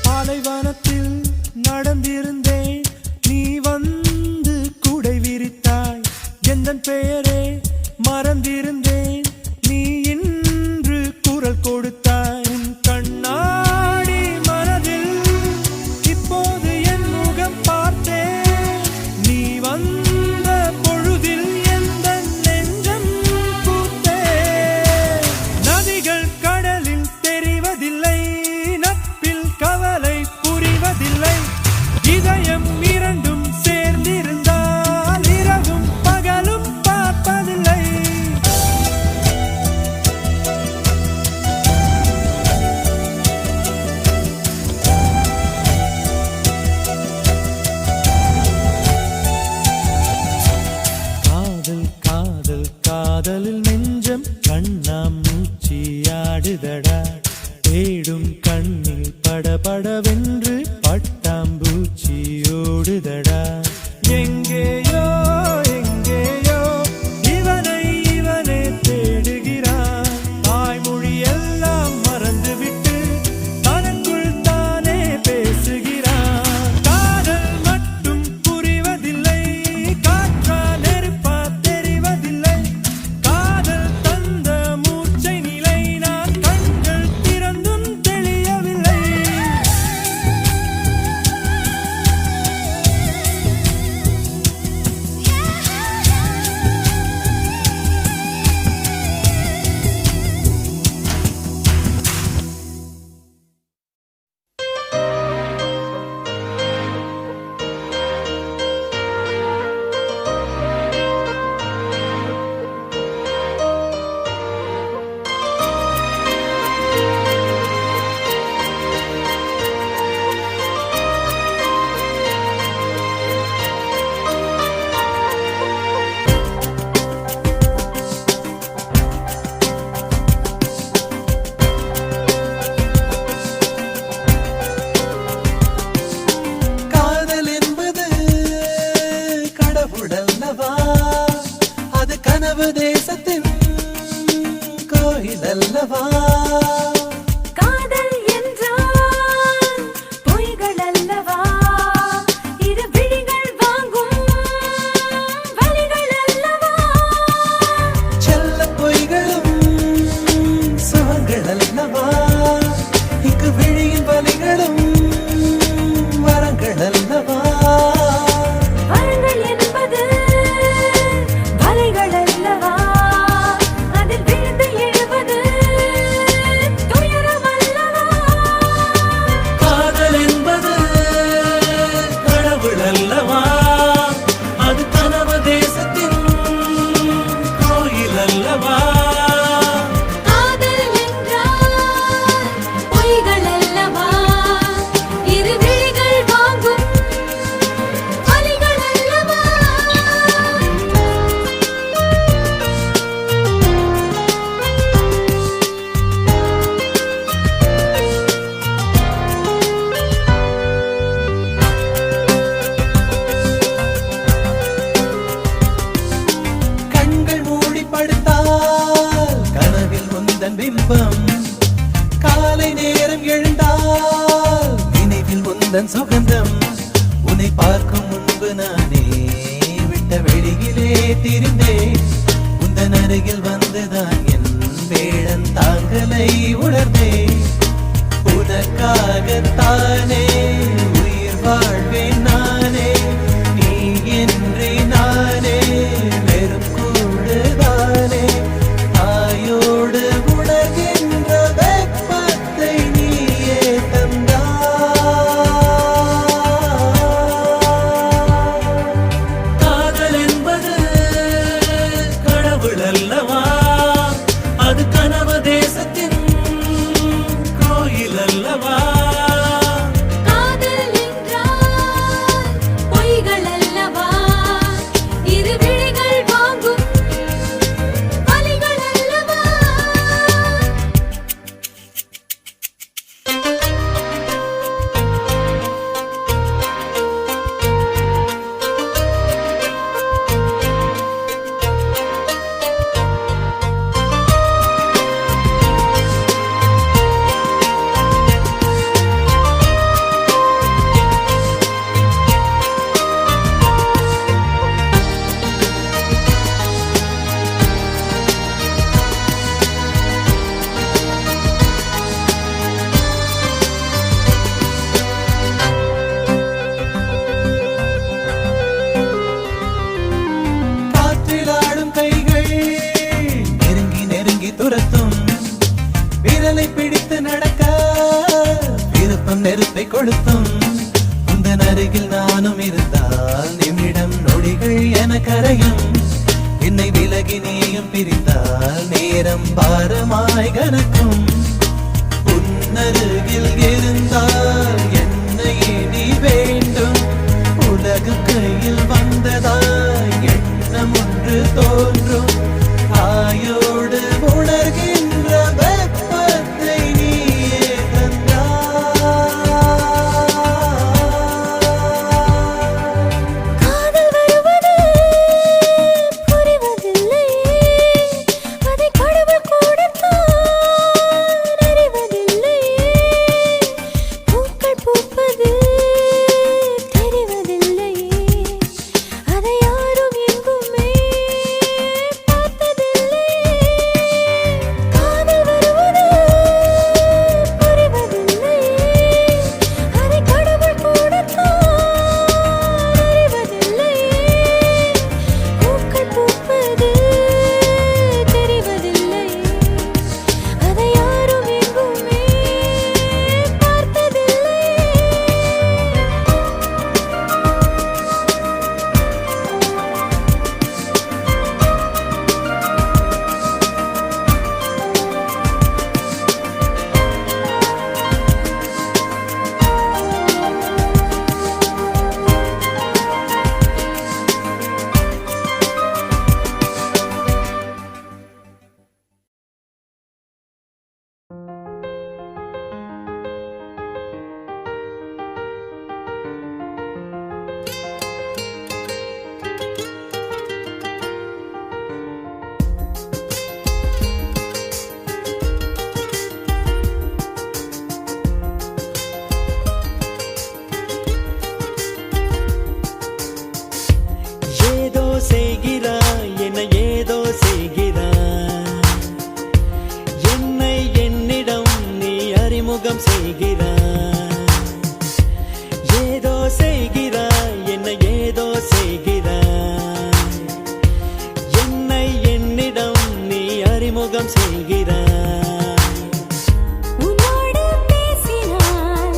பாலைவனத்தில் நடந்திருந்தேன், நீ வந்து கூடை விரித்தாய். எந்தன் பெயரே மறந்திருந்தேன், நீ இன்று குரல் கொடுத்தாய். உன் கண்ணாடி மனதில் இப்போது என் முகம் பார்த்தேன். நீ வந்த பொழுதில் எந்த நெஞ்சம் பூத்தேன். நதிகள் கடலில் தெரிவதில்லை, நட்பில் கவலை புரிவதில்லை. இதயம் இரண்டும் சேர்ந்திருந்தால் இரவும் பகலும் பார்ப்பதில்லை. காதல் காதல் காதலில் நெஞ்சம் கண்ணாமூச்சியாடுதடா. தேடும் கண்ணில் படபடவென்று பட்டாம்பூச்சி ஓடுதடா. எங்கேயோ எங்கேயோ இவனை இவனே தேடுகிறான். தாய்மொழி எல்லாம் மறந்துவிட்டு தனக்குள் தானே பேசுகிறான். காதல் மட்டும் புரிவதில்லை, காற்றா நெருப்பா தெரிவதில்லை. காதல் தந்த மூச்சை நிலை நான் கண்கள் திறந்தும் தெளியவில்லை. காதல் என்பது கடவுளல்லவா, அது கனவு தேசத்தின் கோயில் அல்லவா. காதல் என்றால் பொய்கள் அல்லவா, இரு விழிகள் வாங்கும் வலிகள் அல்லவா. செல்ல பொய்களும் சுகங்கள் அல்லவா, இங்கு விழியின் வலிகளும் வரங்கள் அல்லவா. வரங்கள் என்பது வலைகள் அல்லவா, அதில் விழுந்து எழுவது துயரம் அல்லவா. காதல் என்பது கடவுள் அல்லவா, அது கனவு தேசத்தின் கோயில் அல்லவா. காதல் என்றால் பொய்கள் அல்லவா, இரு விழிகள் வாங்கும் வலிகள் அல்லவா. கண்கள் மூடி படுத்தால் கனவில் உந்தன் பிம்பம், காலை நேரம் எழுந்தால் நினைவில் உந்தன் சுகந்தம். உன்னை பார்க்கும் முன்பு நானே விட்ட வெளியிலே திரிந்தேன். உந்தன் அருகில் வந்துதான் என் வேடன் தாங்கலை உணர்ந்தேன். உனக்காகத்தானே உயிர் வாழ்வேன் நானே, நீ என்றே நானே வெறும் கூடுதானே. தாயோடு உணர்கின்ற வெப்பத்தை நீயே தந்தாய். அருகில் நானும் இருந்தால் நிமிடம் நொடிகள் என கரையும். என்னை விலகி நீயும் பிரிந்தால் நேரம் பாரமாய் கனக்கும். உன்னருகில் இருந்தால் என்னை இனி வேண்டும். உலகம் கையில் வந்ததாய் எண்ணம் ஒன்று தோன்றும். தாயோடு உணர்கின்ற வெப்பத்தை நீயே காதல் வருவது புரிவதில்லை, அதை கடவுள் கொடுத்தான் அறிவதில்லை. பூக்கள் பூப்பது தெரிவதில்லை, அதை யாரும் எங்குமே பார்த்ததில்லை. காதல் வருவது புரிவதில்லை, அதை கடவுள் கொடுத்தான் அறிவதில்லை. பூக்கள் பூப்பது தெரிவதில்லை, அதை யாரும் எங்குமே பார்த்ததில்லை. ஏதோ செய்கிறாய் என ஏதோ செய்கிறாய், என்னை என்னிடம் நீ அறிமுகம் செய்கிறாய். ஏதோ செய்கிறாய் என ஏதோ செய்கிறாய், என்னை என்னிடம் நீ அறிமுகம் செய்கிறாய். உன்னோடு பேசினால்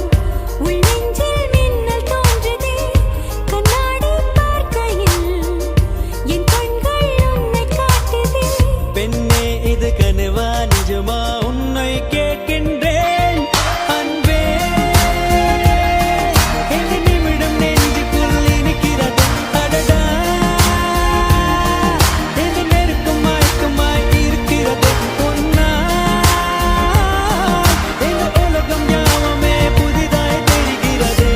உள் நெஞ்சில் மின்னல் தோன்றுதே. கண்ணாடி பார்க்கையில் என் கண்கள் உன்னை காட்டுதே. பெண்ணே இது கனவா நிஜமா உன்னை கேட்கின்றேன் அன்பே. இந்த நிமிடம் நெஞ்சுக்குள் இனிக்கிறது அடடா. இந்த நெருக்கம் மயக்கமாய் இருக்கிறது உன்னால். இந்த உலகம் யாவுமே புதிதாய் தெரிகிறதே.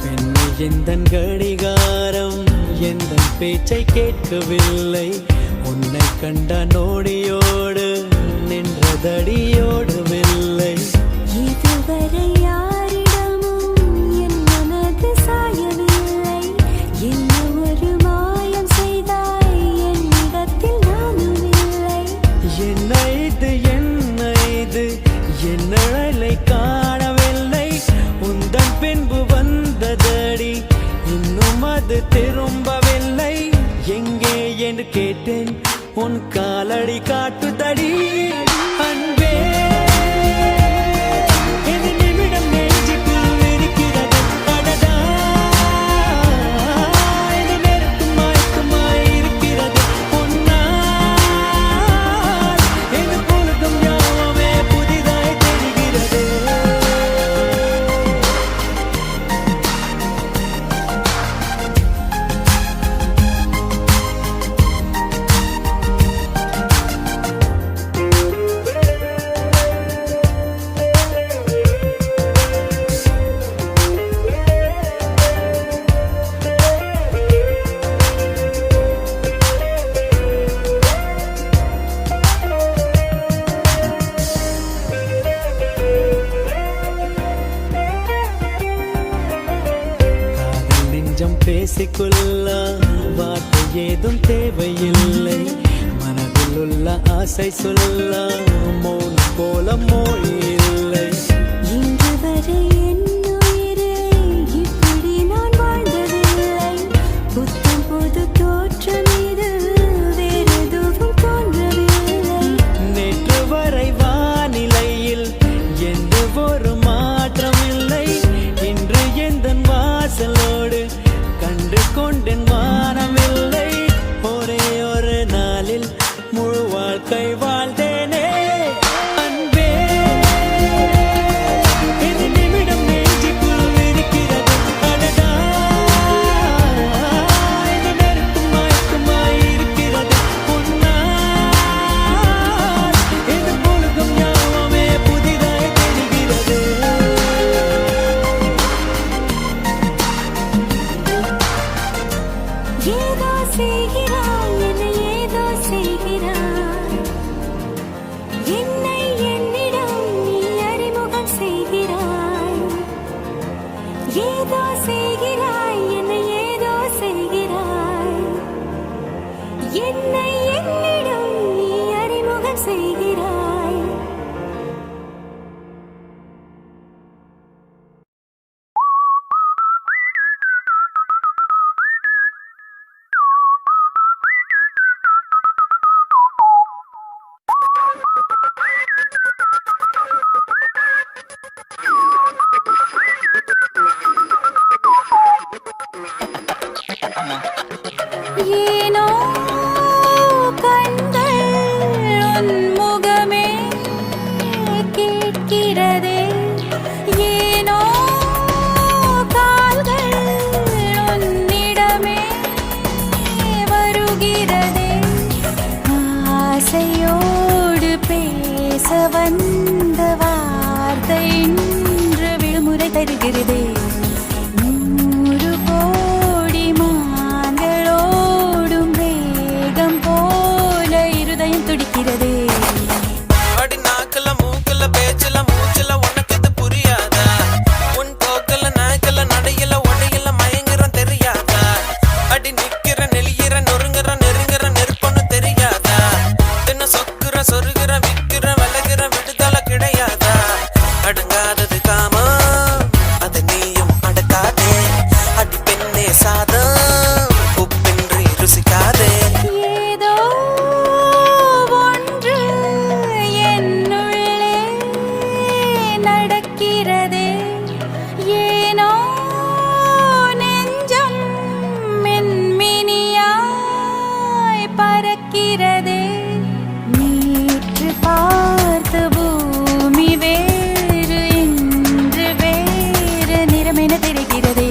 பெண்ணை எந்தன் கடிகாரம் எந்தன் பேச்சை கேட்கவில்லை. உன்னை கண்ட நோடியோடு நின்றதடியோடவில்லை. இதுவரை யாரிடமும் என் மனது சாயவில்லை. என்ன ஒரு மாயம் செய்தாய் என்னிடத்தில் நானும் இல்லை. என்ன இது என் நிழலை காணவில்லை. உந்தன் பின்பு வந்ததடி இன்னும் அது திரும்பவில்லை. எங்கே என்று கேட்டேன் உன் காலடி காட்டுதடி அன்பே. இந்த நிமிடம் நெஞ்சுக்குள் இருக்கிறது அடடா. இந்த நெருக்கம் மயக்கமாய் இருக்கிறது உன்னால். இந்த உலகம் யாவுமே புதிதாய் தெரிகிறது. பேசிக்கொள்ள வார்த்தை ஏதும் தேவையில்லை. மனதில் உள்ள ஆசை சொல்ல மௌனம் போல மொழி இல்லை. இன்று வரை என் உயிரை இப்படி நான் வாழ்ந்ததில்லை. புத்தம் புது தோற்றம் இது வேறெதுவும் தோன்றவில்லை. நேற்று வரை வானிலையில் எந்த ஒரு மாற்றம் இல்லை. இன்று எந்த வாசலோடு கண்டு கொண்டேன் வானமில்லை. ஒரே ஒரு நாளில் முழு வாழ்க்கை வாழ்ந்தேனே அன்பே. இந்த நிமிடம் நெஞ்சுக்குள் இருக்கிறது அழகா. இது நெருக்கும் மயக்கமாய் இருக்கிறது உன்னால். இந்த பொழுதும் ஞாபகமே புதிதாய் தெரிகிறது. ஏதோ செய்கிறாய் என்னை ஏதோ செய்கிறாய். என்னை என்னிடம் நீ அறிமுகம் செய்கிறாய். ஏதோ செய்கிறாய் என்னை ஏதோ செய்கிறாய். என்னை என்னிடம் நீ அறிமுகம் செய்கிறாய். ஏனோ கண்கள் உன் முகமே கேட்கிறதே. ஏனோ கால்கள் உன்னிடமே வருகிறதே. ஆசையோடு பேச வந்த வார்த்தை இன்று விடுமுறை தருகிறதே. 100 கோடி மான்களோடும் வேகம் போல இருதயம் துடிக்கிறதே. அடி நாக்குல மூக்குல பேச்சுல மூச்சுல உனக்கு இது புரியாதா? உன் போக்கல நாய்க்கல நடையில உடையில மயங்குறோம் தெரியாதா? அடி நிக்கிற நெளிகிற நொறுங்குற நெருங்குற நெருப்பொன்னு தெரியாதா? தின சொக்குற சொருகிற விக்கிற விலகிற விடுதலை கிடையாதா? அடங்காதது காமம் அது நீயும் அடக்காதே. அடி பெண்ணே சாதம் உப்பின்றி ருசிக்காதே. ஏதோ ஒன்று என்னுள்ளே நடக்கிறதே. ஏனோ நெஞ்சம் மென்மினியாய் பறக்கிறதே. நேற்று பார்த்த பூமி வேறு இன்று வேறு நிறமென தெரிகிறதே.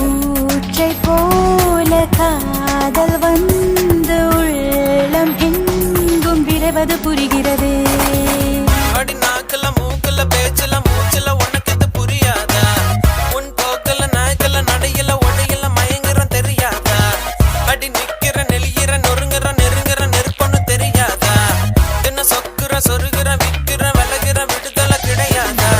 ஊற்றை போல காதல் வந்து உள்ளம் எங்கும் விரைவது புரிகிறதே. அடி நாக்குல மூக்குல பேச்சுல மூச்சுல உனக்கு இது புரியாதா? உன் போக்கல நாய்க்கல நடையில உடையில மயங்குறோம் தெரியாதா? அடி நிக்கிற நெளிகிற நொறுங்குற நெருங்குற நெருப்பொன்னு தெரியாதா? தின சொக்குற சொருகிற விக்கிற விலகிற விடுதலை கிடையாதா?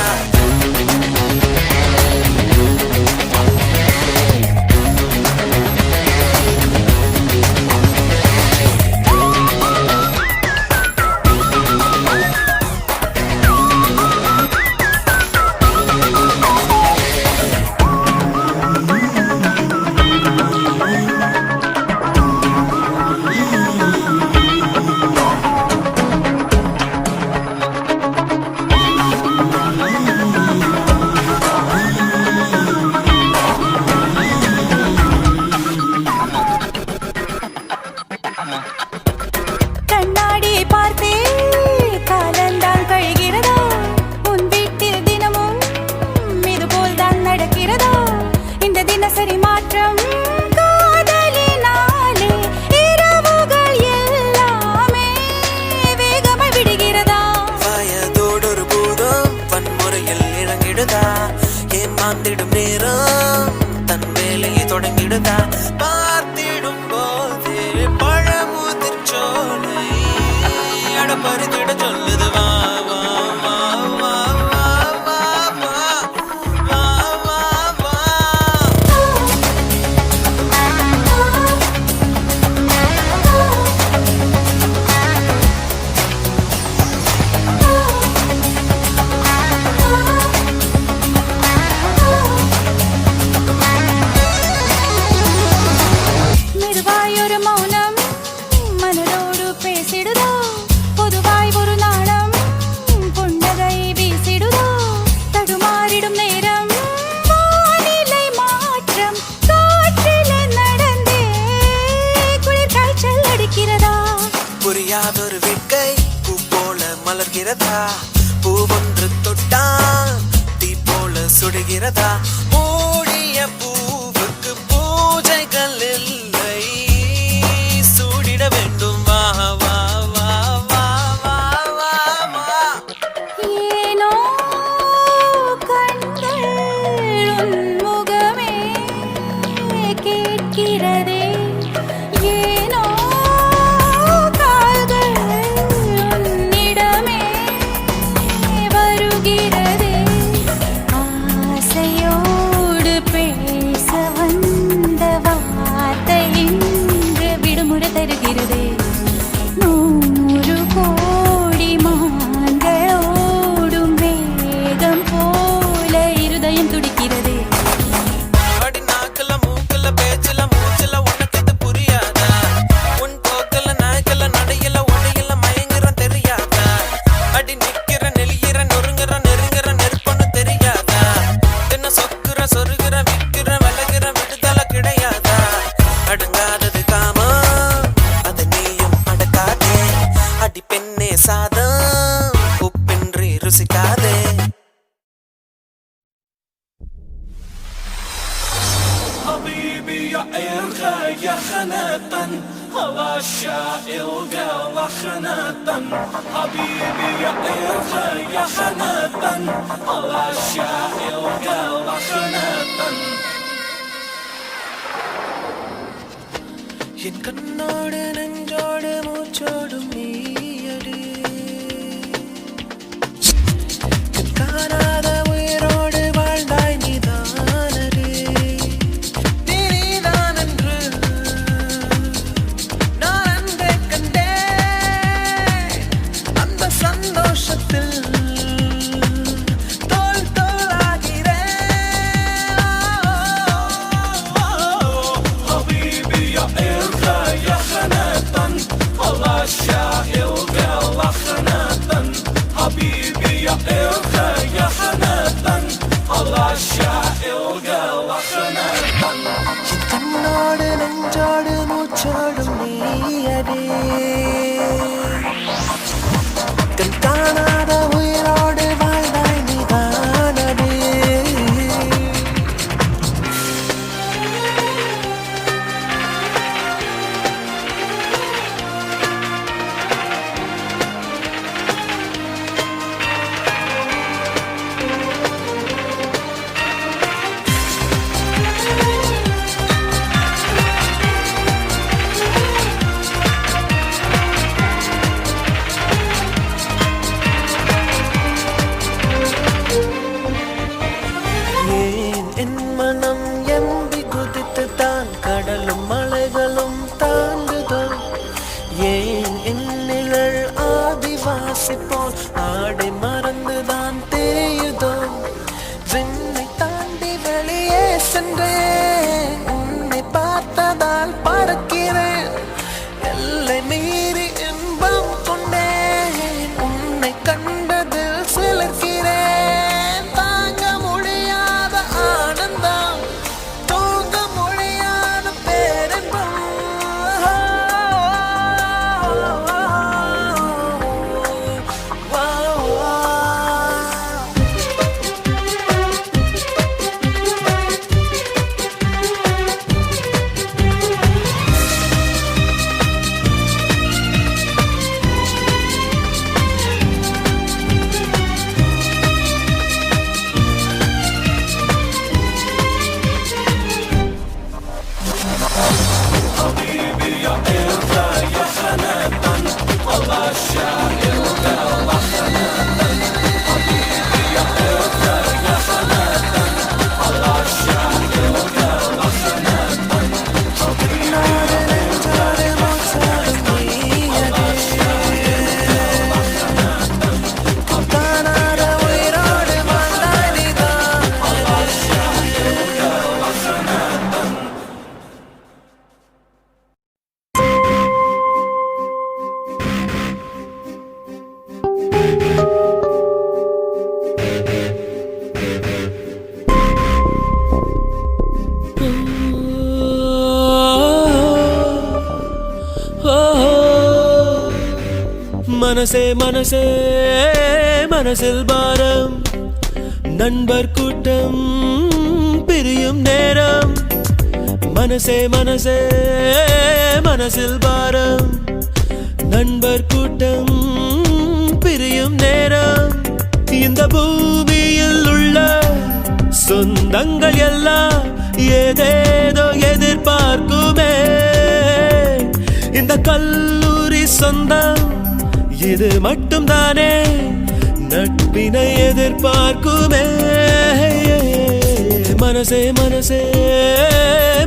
கண்ணாடியை பார்த்தே காலந்தான் கழிகிறதா? உன் வீட்டில் தினமும் இதுபோல்தான் நடக்கிறதா? இந்த தினசரி மாற்றம் காதலினாலே இரவுகள் எல்லாமே வேகமாய் விடுகிறதா? வயதோடொரு பூதம் வன்முறையில் இறங்கிடுதா? ஏமாந்திடும் நேரம் தன் வேலையை தொடங்கிடுதா? பார்த்திடும் போதே பழமுதிர் சோலை அடப்பறித்திட சொல்லுது வா வா வா வா வா வா வா வா வா வா. வருகிறதா பூவொன்று தொட்டால் தீ போல சுடுகிறதா மூடிய பூவுக்கு பூஜைகள் இல்லை சூடிட வேண்டும் வா வா வா வா வா வா வா ஏனோ கண்கள் உன் முகமே கேட்கிறதே ஏனோ கால்கள் உன்னிடமே வருகிறதே ஆசையோடு பேச வந்த வார்த்தை இன்று விடுமுறை தருகிறதே 100 கோடி மான்களோடும் வேகம் போல இருதயம் துடிக்கிறதே அடி நாக்குல மூக்குல பேச்சுல மூச்சுல உனக்கு இது புரியாதா உன் போக்குல நாய்க்கல நடையில உடையில மயங்குற தெரியாதா அடி நிக்கிற நெளியிற நொறுங்குற நெருங்குற நெருப்பொன்னு தெரியாதா என்ன சொக்குற சொருகிற விக்கிற விலகிற விடுதலை கிடையாதா அடங்காதது காமா அதை நீயும் அடக்காதே அடி பெண்ணே சாதம் உப்பின்றி ருசிக்காதே حبيبي يا إرغى يا خناة هوا الشائر قال خناة حبيبي يا إرغى يا خناة هوا الشائر قال خناة என் கண்ணோடு நெஞ்சோடு மூச்சோடும் நீயடி என் காணாத உயிரோடு வாழ்ந்தாய் நீதானடி நீதான் என்று நான் அன்பை கண்டேன் அந்த சந்தோஷத்தில் தோல் தோலாகிறேன் حبيبي يا إرغى يا خناة والله الشاعر قال خناة حبيبي يا إرغى يا خناة والله الشاعر قال خناة என் கண்ணோடு நெஞ்சோடு மூச்சோடும் நீயடி கண் காணாத உயிரோடு வாழ்ந்தாய் நீதானடி ஏன் என் மனம் எம்பி குதித்து தான் கடலும் மலைகளும் தாண்டுதோ ஏன் என் நிழல் ஆதிவாசி போல் ஆடை மறந்துதான் தேயுதோ விண்ணை தாண்டி வெளியே சென்றேன் உன்னை பார்த்ததால் பறக்கிறேன் எல்லை மீறி இன்பம் கொண்டேன் உன்னை கண்டதில் சிலிர்க்கிறேன் தாங்க முடியாத ஆனந்தம் தூங்க முடியாத பேர் மனசே மனசே மனசில் பாரம் நண்பர் கூட்டம் பிரியும் நேரம் மனசே மனசே மனசில் பாரம் நண்பர் கூட்டம் பிரியும் நேரம் இந்த பூமியில் உள்ள சொந்தங்கள் எல்லாம் ஏதேதோ எதிர்பார்க்குமே இந்த கல்லூரி சொந்தம் இது மட்டும் தானே நட்பினை எதிர்பார்க்குமே மனசே மனசே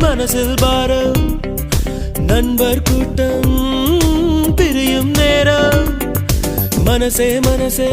மனசில் பாரம் நண்பர் கூட்டம் பிரியும் நேரம் மனசே மனசே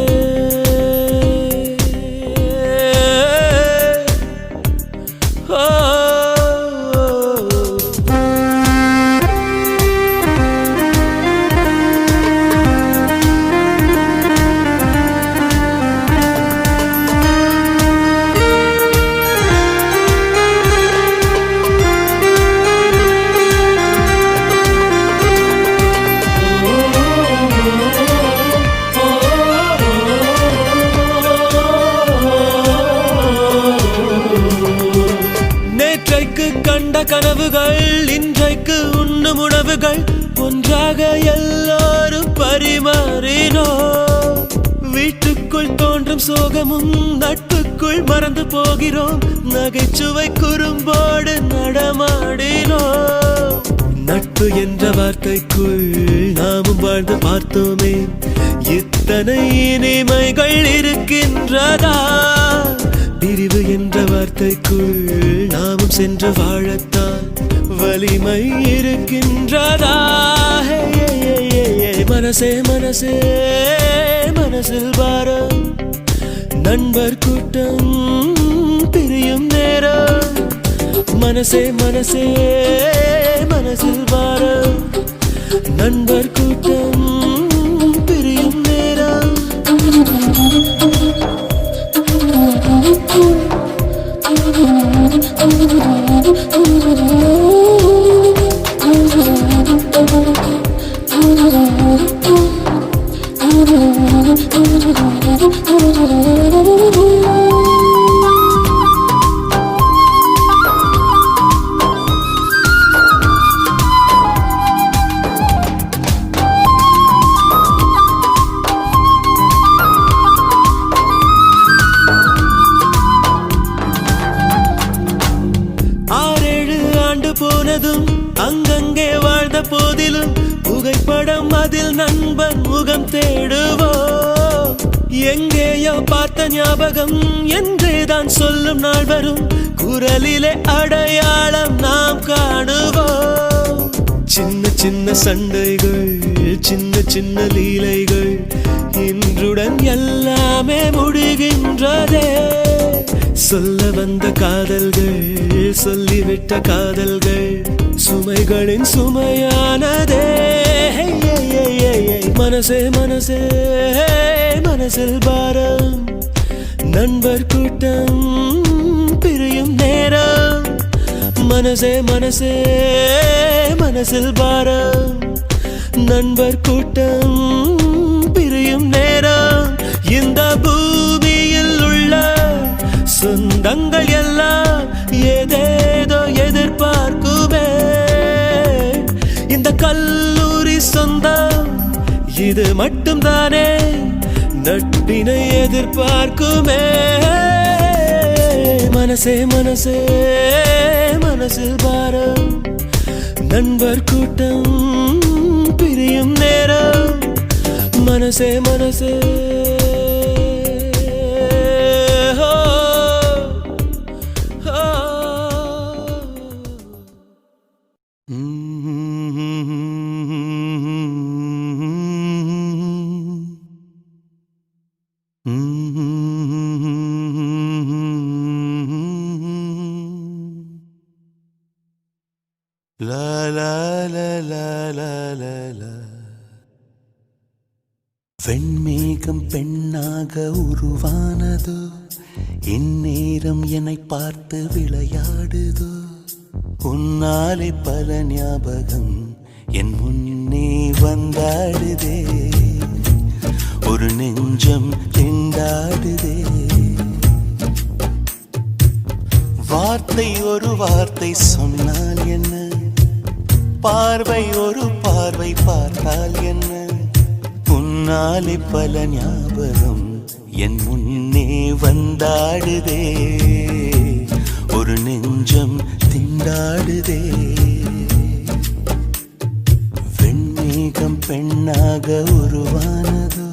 கனவுகள் இன்றைக்கு உண்ணும் உணவுகள் ஒன்றாக எல்லாரும் பரிமாறினோ வீட்டுக்குள் தோன்றும் சோகமும் நட்புக்குள் மறந்து போகிறோம் நகைச்சுவை குறும்போடு நடமாடினோ நட்பு என்ற வார்த்தைக்குள் நாமும் வாழ்ந்து பார்த்தோமே இத்தனை இனிமைகள் இருக்கின்றதா பிரிவு என்ற வார்த்தைக்குள் நாமும் சென்று வாழத்தான் வலிமை இருக்கின்றதா மனசே மனசே மனசில் பாரம் நண்பர் கூட்டம் பிரியும் நேரம் மனசே மனசே மனசில் பாரம் நண்பர் கூட்டம் பிரியும் நேரம் போனதும் அங்கங்கே வாழ்ந்த போதிலும் புகைப்படம் அதில் நண்பன் முகம் தேடுவோ எங்கேயோ பார்த்த ஞாபகம் என்றேதான் சொல்லும் நாள் வரும் குரலிலே அடையாளம் நாம் காணுவோம் சின்ன சின்ன சண்டைகள் சின்ன சின்ன லீலைகள் இன்றுடன் எல்லாமே முடிகின்றதே சொல்ல வந்த காதல்கள் சொல்லிவிட்ட காதல்கள் சுமைகளின் சுமையானதே மனசே மனசே மனசில் பாரம் நண்பர் கூட்டம் பிரியும் நேரம் மனசே மனசே மனசில் பாரம் நண்பர் கூட்டம் பிரியும் நேரம் இந்த பூமியில் உள்ள சொந்தங்கள் எல்லாம் ஏதேதோ எதிர்பார்க்குமே இந்த கல்லூரி சொந்தம் இது மட்டும் தானே நட்பினை எதிர்பார்க்குமே மனசே மனசே மனசில் பாரம் நண்பர் கூட்டம் பிரியும் நேரம் மனசே மனசே La la la la la la la வெண்மேகம் பெண்ணாக உருவானதோ இந்நேரம் என்னை பார்த்து விளையாடுதோ உன்னாலே பல ஞாபகம் என் முன்னே வந்தாடுதே ஒரு நெஞ்சம் திண்டாடுதே. வார்த்தை ஒரு வார்த்தை சொன்னால் என்ன, பார்வை ஒரு பார்வை பார்த்தால் என்ன, உன்னாலே பல ஞாபகம் என் முன்னே வந்தாடுதே. ஒரு நெஞ்சம் திண்டாடுதே. வெண்மேகம் பெண்ணாக உருவானதோ,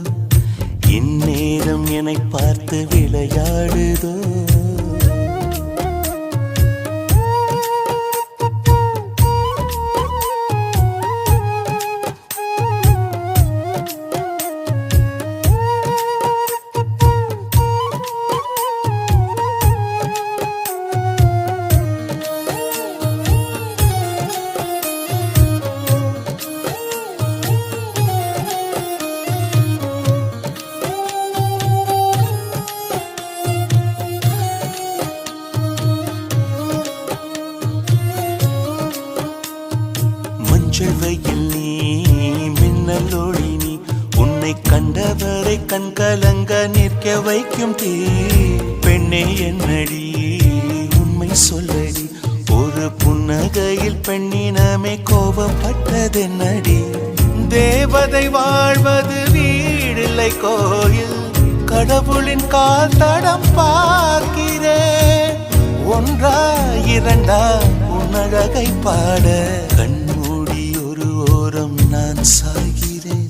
இந்நேரம் என்னை பார்த்து விளையாடுதோ. செவ்வையில் நீ மின்னல் ஒளி நீ, உன்னை கண்டவரை கண்கலங்க நிற்க வைக்கும் தீ. பெண்ணே என்னடி உண்மை சொல்லடி, ஒரு புன்னகையில் பெண்ணினமே கோபப்பட்டதென்னடி. தேவதை வாழ்வது வீடில்லை கோயில், கடவுளின் கால் தடம் பார்க்கிறேன். ஒன்றா இரண்டா உன்னழகை பாட, கண்மூடி ஒரு ஓரம் நான் சாகிறேன்.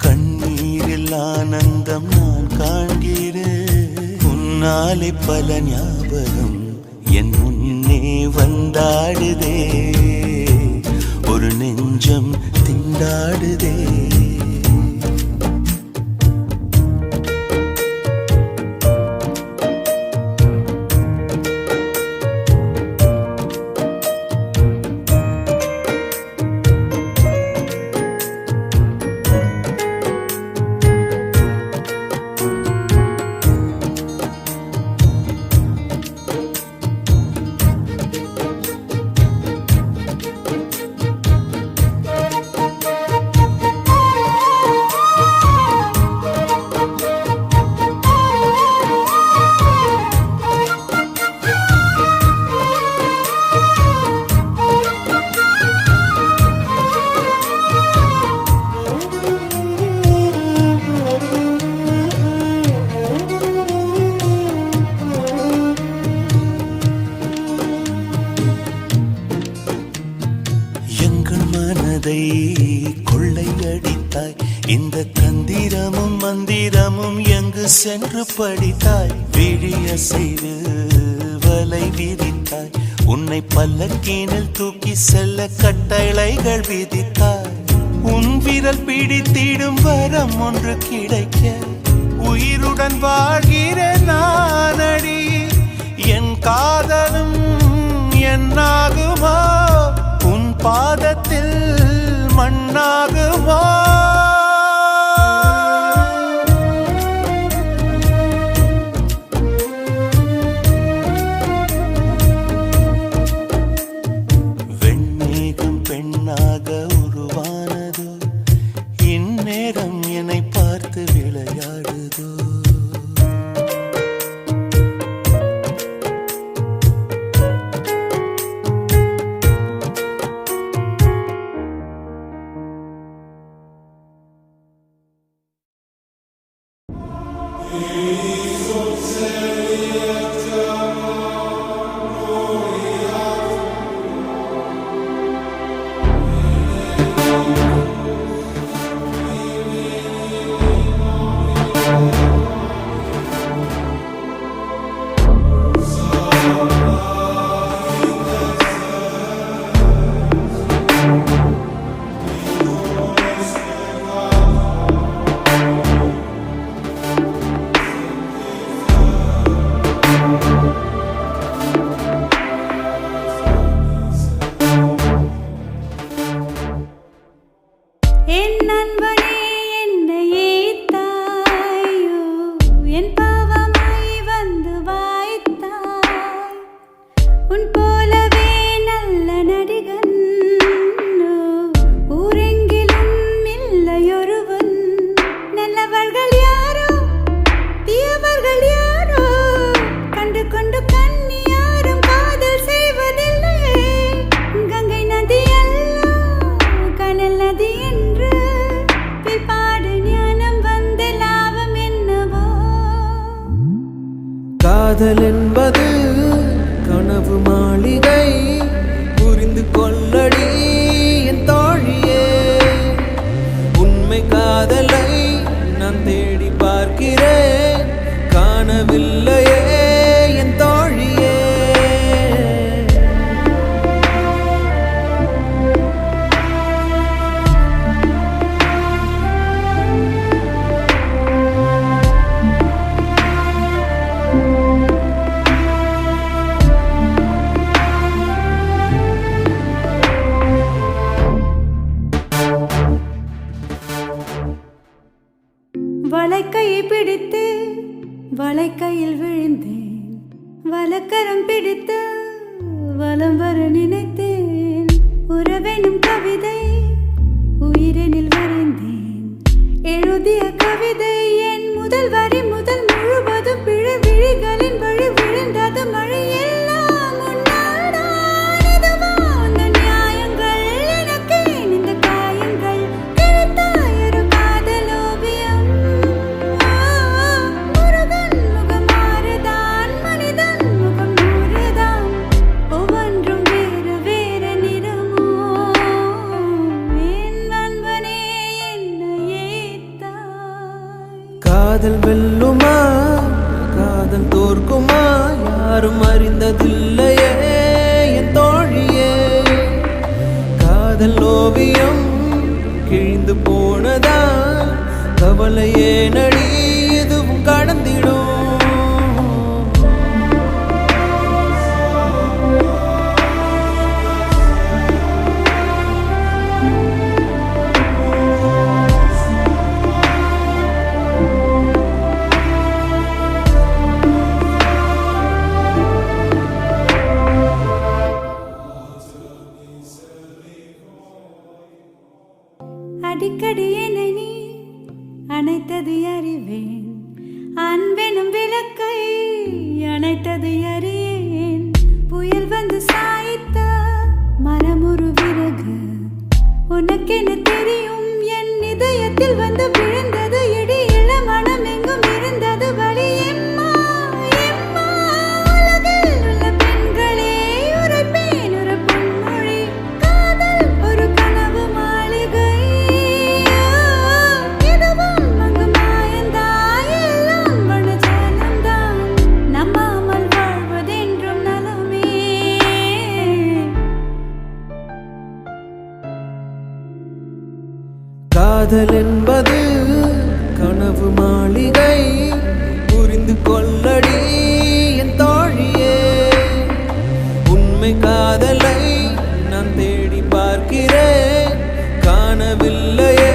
கண்ணீரில் ஆனந்தம் நான் காண்கிறேன். உன்னாலே பல ஞாபகம் என் முன்னே வந்தாடுதே. ஒரு நெஞ்சம் திண்டாடுதே. கொள்ளையடித்தாய், இந்த தந்திரமும் மந்திரமும் எங்கு சென்று படித்தாய். விழிய செய்து வலை விதித்தாய், உன்னை பல்லக்கீனில் தூக்கி செல்ல கட்டளைகள் விதித்தாய். உன் விரல் பிடித்திடும் வரம் ஒன்று கிடைக்க, உயிருடன் வாழ்கிற நானடி. என் காதலும் என்னாகுமோ, உன் பாதத்தில் மண்ணாகுமோ. வெண்மேகம் பெண்ணாக உருவானதோ, இந்நேரம் என்னை பார்த்து விளையாடுதோ. ஏனடி என் தோழியே உண்மை காதலை நான் தேடி பார்க்கிறேன் காணவில்லையே என் தோழியே வளைக்கையை பிடித்து வளைக்கையில் விழுந்தேன் வலக்கரம் பிடித்து வலம் வர நினைத்தேன் உறவெனும் கவிதை உயிரெனில் வரைந்தேன் எழுதிய கவிதை என் முதல் வரி முதல் முழுவதும் பிழை விழிகளின் வழி விழுந்தது மழை எல்லாம் உன்னால்தான். இதுவா அந்த நியாயங்கள் எனக்கு ஏன் இந்த காயங்கள் கிழித்தாய் ஒரு காதல் ஓவியம் முருகன் முகம் மாறுதான் மனிதன் முகம் நூறுதான் ஒவ்வொன்றும் வேறு வேறு நிறமோ என் நண்பனே என்னை ஏத்தாய். காதல் வெல்லுமா காதல் தோற்குமா யாரும் அறிந்ததில்லையே என் தோழியே காதல் ஓவியம் கிழிந்து போனதா கவலையே நடி எதுவும் கடந்திடும் அடிக்கடி என்னை நீ அணைத்தது அறிவேன் அன்பெனும் விளக்கை அணைத்தது அறியேன் புயல் வந்து சாய்த்த மரமுறு விறகு உனக்கென தெரியும் என் இதயத்தில் வந்து விழுந்தது இடி இள மனம் எங்கும் இருந்தது வலி எம்மா எம்மா உலகில் உள்ள பெண்களே உரைப்பேன் ஒரு பொன்மொழி காதல் ஒரு கனவு மாளிகை இதுவும் அங்கு மாயந்தான் எல்லாம் வனஜாலம்தான் நம்பாமல் வாழ்வதென்றும் நலமே. காதல் என்பது கனவு மாளிகை புரிந்து கொள்ளடி என் தோழியே உண்மை காதலை நான் தேடி பார்க்கிறேன் காணவில்லையே